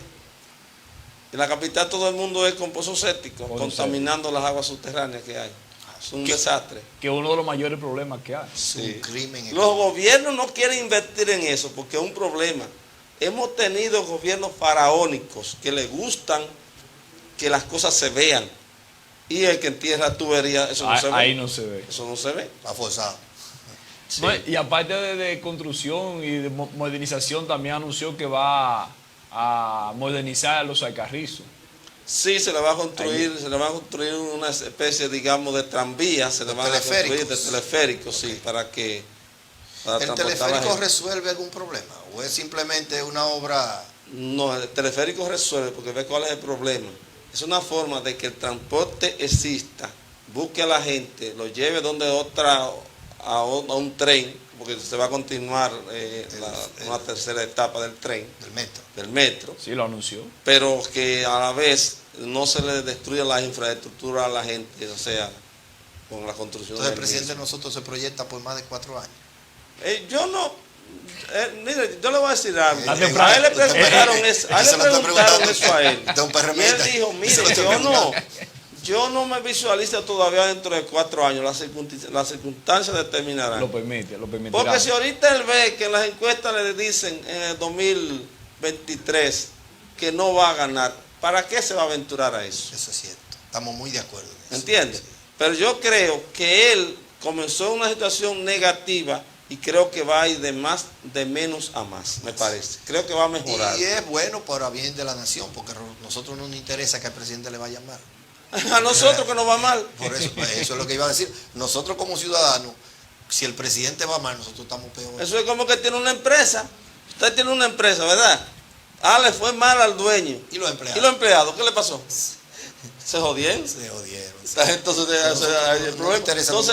En la capital todo el mundo es con pozos sépticos, contaminando las aguas subterráneas que hay. Es un desastre.
Que es uno de los mayores problemas que hay.
Sí. Un crimen. Los gobiernos no quieren invertir en eso porque es un problema. Hemos tenido gobiernos faraónicos que les gustan que las cosas se vean. Y el que entierra tuberías, eso no se ve.
Ahí no se ve.
Eso no se ve.
Está forzado.
Sí. No, y aparte de construcción y de modernización, también anunció que va a modernizar los Alcarrizos.
Sí, se le va a construir una especie, digamos, de tranvía, se le van a construir de teleféricos, sí, para que...
¿El teleférico resuelve algún problema o es simplemente una obra...?
No, el teleférico resuelve, porque ve cuál es el problema. Es una forma de que el transporte exista, busque a la gente, lo lleve donde a un tren, porque se va a continuar una tercera etapa del tren.
Del metro.
Del metro.
Sí, lo anunció.
Pero que a la vez no se le destruya la infraestructura a la gente, o sea, con la construcción.
Entonces el presidente de nosotros se proyecta por más de 4 años.
Yo no, mire, yo le voy a decir algo.
A
A él le preguntaron eso a él. Y él dijo, mire, yo no me visualizo todavía dentro de 4 años, las circunstancias determinarán.
Lo permite.
Porque si ahorita él ve que en las encuestas le dicen en el 2023 que no va a ganar, ¿para qué se va a aventurar a eso?
Eso es cierto, estamos muy de acuerdo en eso.
¿Entiendes?
Sí.
Pero yo creo que él comenzó una situación negativa y creo que va a ir de menos a más, me parece. Creo que va a mejorar.
Y es bueno para bien de la nación, porque a nosotros no nos interesa que al presidente le vaya mal.
A nosotros que nos va mal.
Por eso, eso es lo que iba a decir. Nosotros como ciudadanos, si el presidente va mal, nosotros estamos peor.
Eso es como que tiene una empresa. Usted tiene una empresa, ¿verdad? Le fue mal al dueño.
¿Y los empleados?
¿Y los empleados? ¿Qué le pasó? ¿Se jodieron?
Se jodieron.
Entonces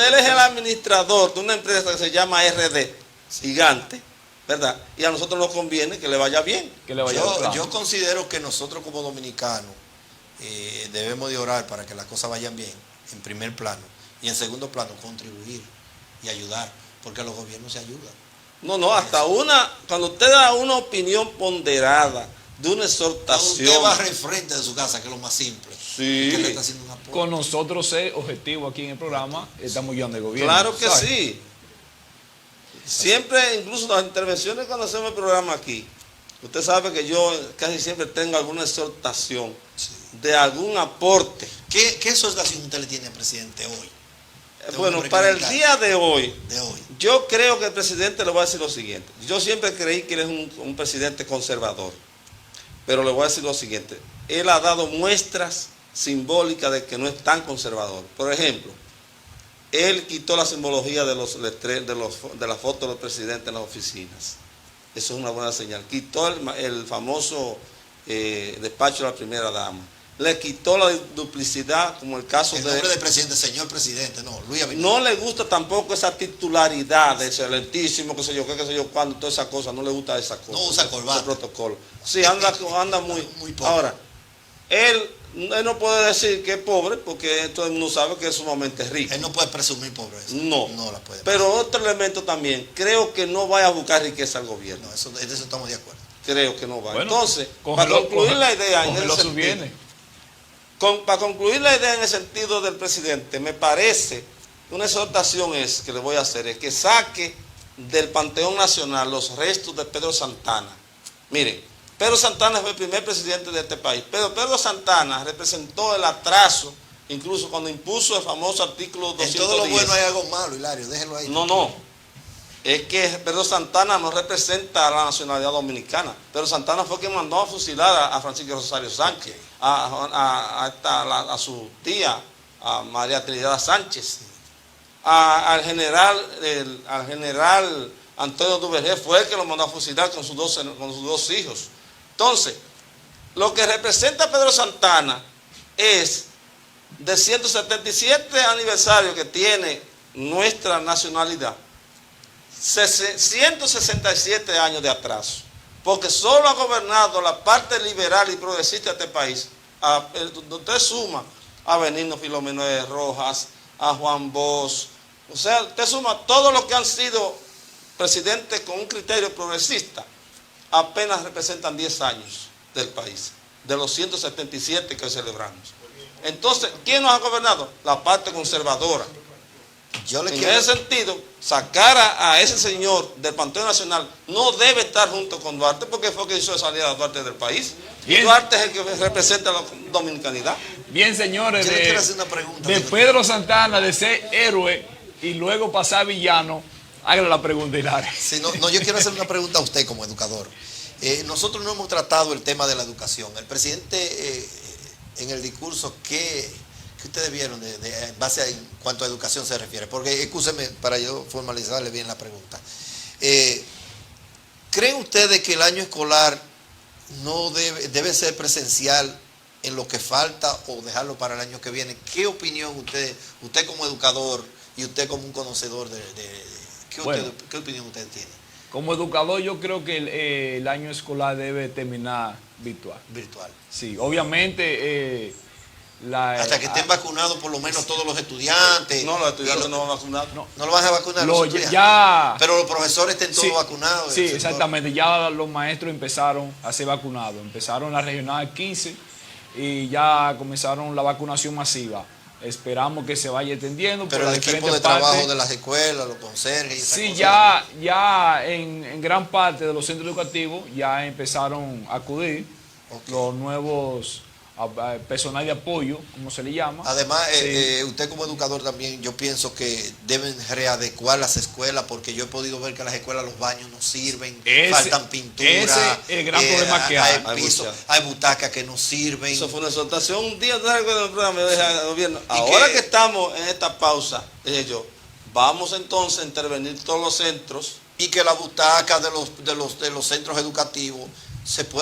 él es el administrador de una empresa que se llama RD, gigante, ¿verdad? Y a nosotros nos conviene que le vaya bien.
Yo considero que nosotros como dominicanos debemos de orar para que las cosas vayan bien, en primer plano. Y en segundo plano, contribuir y ayudar, porque los gobiernos se ayudan.
Cuando usted da una opinión ponderada, de una exhortación.
Usted va al frente de su casa, que es lo más simple.
Sí.
Usted le está haciendo un apoyo.
Con nosotros ser objetivo aquí en el programa, estamos ayudando al gobierno.
Claro que
¿sabes?
sí. Siempre, incluso las intervenciones cuando hacemos el programa aquí, usted sabe que yo casi siempre tengo alguna exhortación de algún aporte.
¿Qué exhortación usted le tiene al presidente hoy?
Bueno, para el día de hoy, yo creo que el presidente le voy a decir lo siguiente. Yo siempre creí que él es un presidente conservador, pero le voy a decir lo siguiente. Él ha dado muestras simbólicas de que no es tan conservador. Por ejemplo, él quitó la simbología de la foto del presidente en las oficinas. Eso es una buena señal. Quitó el famoso despacho de la primera dama. Le quitó la duplicidad, como el caso
el nombre del presidente, señor presidente, no, Luis Abinader.
No le gusta tampoco esa titularidad de excelentísimo, qué sé yo, cuándo, toda esa cosa, no le gusta esa cosa.
No usa corbata.
Ese protocolo. Sí, anda muy
poco.
Ahora, él no puede decir que es pobre, porque todo el mundo sabe que es sumamente rico.
Él no puede presumir pobreza.
No
la puede.
Pero otro elemento también, creo que no vaya a buscar riqueza al gobierno.
No, eso estamos de acuerdo.
Creo que no va.
Bueno,
entonces, para concluir la idea en ese sentido, para concluir la idea en el sentido del presidente, me parece, una exhortación que le voy a hacer, es que saque del Panteón Nacional los restos de Pedro Santana. Miren, Pedro Santana fue el primer presidente de este país, pero Pedro Santana representó el atraso, incluso cuando impuso el famoso artículo 210.
En todo lo bueno hay algo malo, Hilario, déjelo ahí.
No. Es que Pedro Santana no representa a la nacionalidad dominicana. Pedro Santana fue quien mandó a fusilar a Francisco Rosario Sánchez, a su tía, a María Trinidad Sánchez, al general Antonio Duvergé fue el que lo mandó a fusilar con sus dos hijos. Entonces, lo que representa a Pedro Santana es de 177 aniversario que tiene nuestra nacionalidad, 167 años de atraso, porque solo ha gobernado la parte liberal y progresista de este país. Usted suma a Benigno Filomeno de Rojas, a Juan Bosch, o sea, usted suma todos los que han sido presidentes con un criterio progresista, apenas representan 10 años del país, de los 177 que celebramos. Entonces, ¿quién nos ha gobernado? La parte conservadora. En ese sentido, sacar a ese señor del Panteón Nacional no debe estar junto con Duarte, porque fue que hizo salir a Duarte del país. Bien. Duarte es el que representa la dominicanidad.
Bien, señores,
yo le quiero hacer una pregunta,
de Pedro Santana, de ser héroe y luego pasar villano, hágale la pregunta, Hilario.
Sí, yo quiero hacer una pregunta a usted como educador. Nosotros no hemos tratado el tema de la educación. El presidente, en el discurso, ¿qué ustedes vieron en base en cuanto a educación se refiere? Porque, escúcheme, para yo formalizarle bien la pregunta. ¿Creen ustedes que el año escolar no debe ser presencial en lo que falta o dejarlo para el año que viene? ¿Qué opinión usted como educador y usted como un conocedor ¿qué opinión usted tiene?
Como educador yo creo que el año escolar debe terminar virtual.
Virtual.
Sí, obviamente
hasta que estén vacunados por lo menos todos los estudiantes.
No, los estudiantes no van a vacunar.
No lo van a vacunar
Lo-
los estudiantes.
ya-
Pero los profesores estén todos
Sí,
vacunados.
Sí,
el sector.
exactamente. Ya los maestros empezaron a ser vacunados. Empezaron la regional 15 y ya comenzaron la vacunación masiva. Esperamos que se vaya extendiendo.
Pero
por
el
las
equipo
diferentes
de trabajo
partes.
de las escuelas, los conserjes. y esas
Sí,
cosas.
ya en gran parte de los centros educativos ya empezaron a acudir los nuevos personal de apoyo, como se le llama.
Además,
Sí.
usted como educador también, yo pienso que deben readecuar las escuelas, porque yo he podido ver que las escuelas los baños no sirven, faltan pintura.
Ese es el gran problema que hay.
Hay piso, hay butacas que no sirven.
Eso fue una exhortación. Un día, ¿sabes? En el programa yo dije al gobierno, ahora que estamos en esta pausa, dije yo, vamos entonces a intervenir todos los centros.
Y que las butacas de los centros educativos,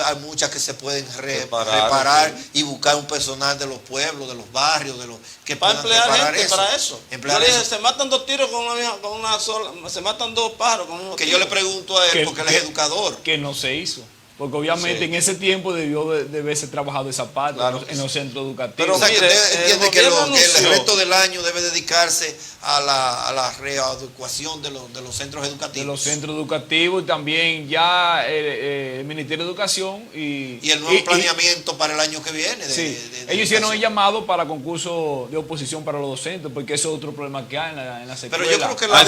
hay muchas que se pueden reparar y buscar un personal de los pueblos, de los barrios, que
Para
puedan
emplear
reparar
gente
eso.
para eso.
Emplear
Yo le dije,
eso.
se matan 2 tiros con una sola, se matan 2 pájaros con un
Que yo le pregunto a él, porque él es educador.
Que no se hizo. Porque obviamente
Sí.
en ese tiempo debió de haberse trabajado esa parte
Claro
en los centros educativos.
Pero
O sea, que
mire,
usted entiende
el
que
gobierno
el
anunció-
resto del año debe dedicarse a la readecuación de los centros
de
educativos.
los centros educativos y también ya el Ministerio de Educación
Y el nuevo planeamiento para el año que viene.
Sí, ellos hicieron el llamado para concurso de oposición para los docentes, porque ese es otro problema que hay en las escuelas.
Pero yo creo que la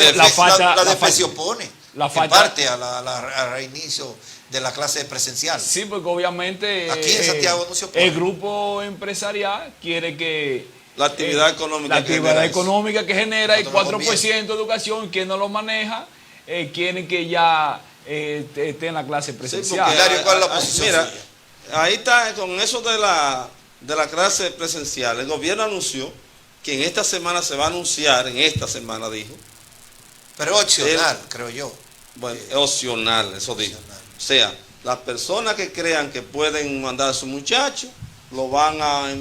DFE se opone
la
en
falta-
parte al reinicio de la clase presencial.
Sí, porque obviamente
Aquí en Santiago no se opone.
el grupo empresarial quiere que
La actividad económica
la
que
actividad
genera eso.
económica que genera el
Nosotros no
4% de educación, quien no lo maneja, quieren que ya esté en la clase
Sí,
presencial.
porque,
Hilario, ¿cuál es la posición
mira,
suya?
ahí está, con eso de la clase presencial, el gobierno anunció que en esta semana se va a anunciar, en esta semana dijo,
Pero opcional, creo yo.
bueno, es opcional, eso dijo. O sea, las personas que crean que pueden mandar a su muchacho, lo van a,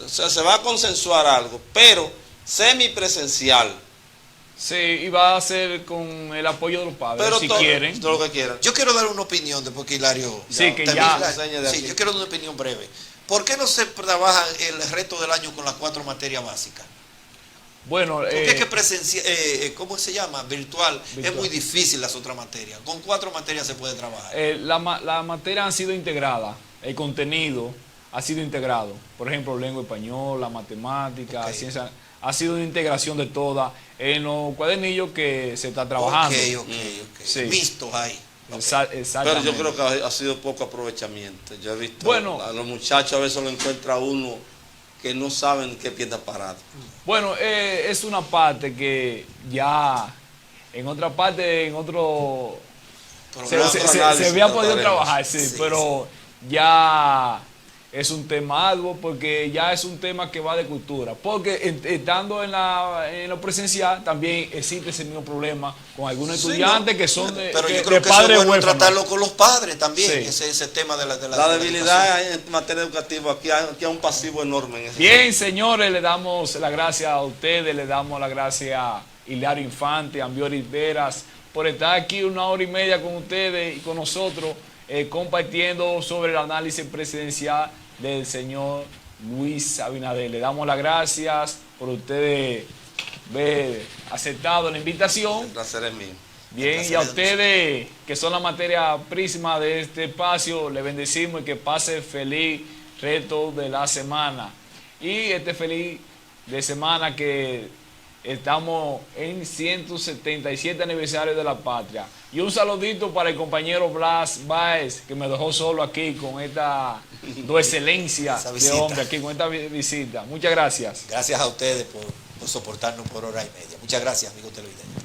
se va a consensuar algo, pero semipresencial.
Sí, y va a ser con el apoyo de los padres,
Pero
si
todo,
quieren.
todo lo que quieran.
Yo quiero dar una opinión después que Hilario...
Sí, que
termine.
ya-
Sí, yo quiero dar una opinión breve. ¿Por qué no se trabaja el resto del año con las 4 materias básicas?
Bueno,
Porque es que presencial, ¿cómo se llama? Virtual. Es
Virtual.
muy difícil las otras materias. Con 4 materias se puede trabajar.
las materias han sido integradas, el contenido ha sido integrado. Por ejemplo, lengua española, matemática,
Ok.
ciencia, ha sido una integración de todas en los cuadernillos que se está trabajando.
Ok.
Sí.
Mixtos ahí. Ok.
Pero
Exactamente.
yo creo que ha sido poco aprovechamiento. Yo he visto
Bueno.
a los muchachos a veces lo encuentra uno que no saben qué pie está parado.
Bueno, es una parte que ya en otra parte, en otro
Programa.
se
análisis
había podido
trataremos.
trabajar, sí,
Sí,
pero ya es un tema arduo porque ya es un tema que va de cultura. Porque estando en lo presencial también existe ese mismo problema con algunos
Sí,
estudiantes
no,
que son de,
Pero yo
de
creo que eso es
padres
bueno
huérfanos.
tratarlo con los padres también.
Sí.
Ese tema de la
La
educación.
debilidad en materia educativa, aquí hay un pasivo enorme en eso.
Bien, señores, le damos las gracias a ustedes, le damos las gracias a Hilario Infante, a Ambioris Veras, por estar aquí 1 hora y media con ustedes y con nosotros, compartiendo sobre el análisis presidencial del señor Luis Abinader. Le damos las gracias por ustedes haber aceptado la invitación.
El placer es mío.
Bien, y a ustedes que son la materia prima de este espacio, le bendecimos y que pase feliz resto de la semana. Y este feliz de semana que estamos en 177 aniversario de la patria. Y un saludito para el compañero Blas Báez, que me dejó solo aquí con esta excelencia
Esa
de
visita.
hombre, aquí con esta visita. Muchas gracias.
Gracias a ustedes por soportarnos por 1 hora y media. Muchas gracias, amigos televidentes.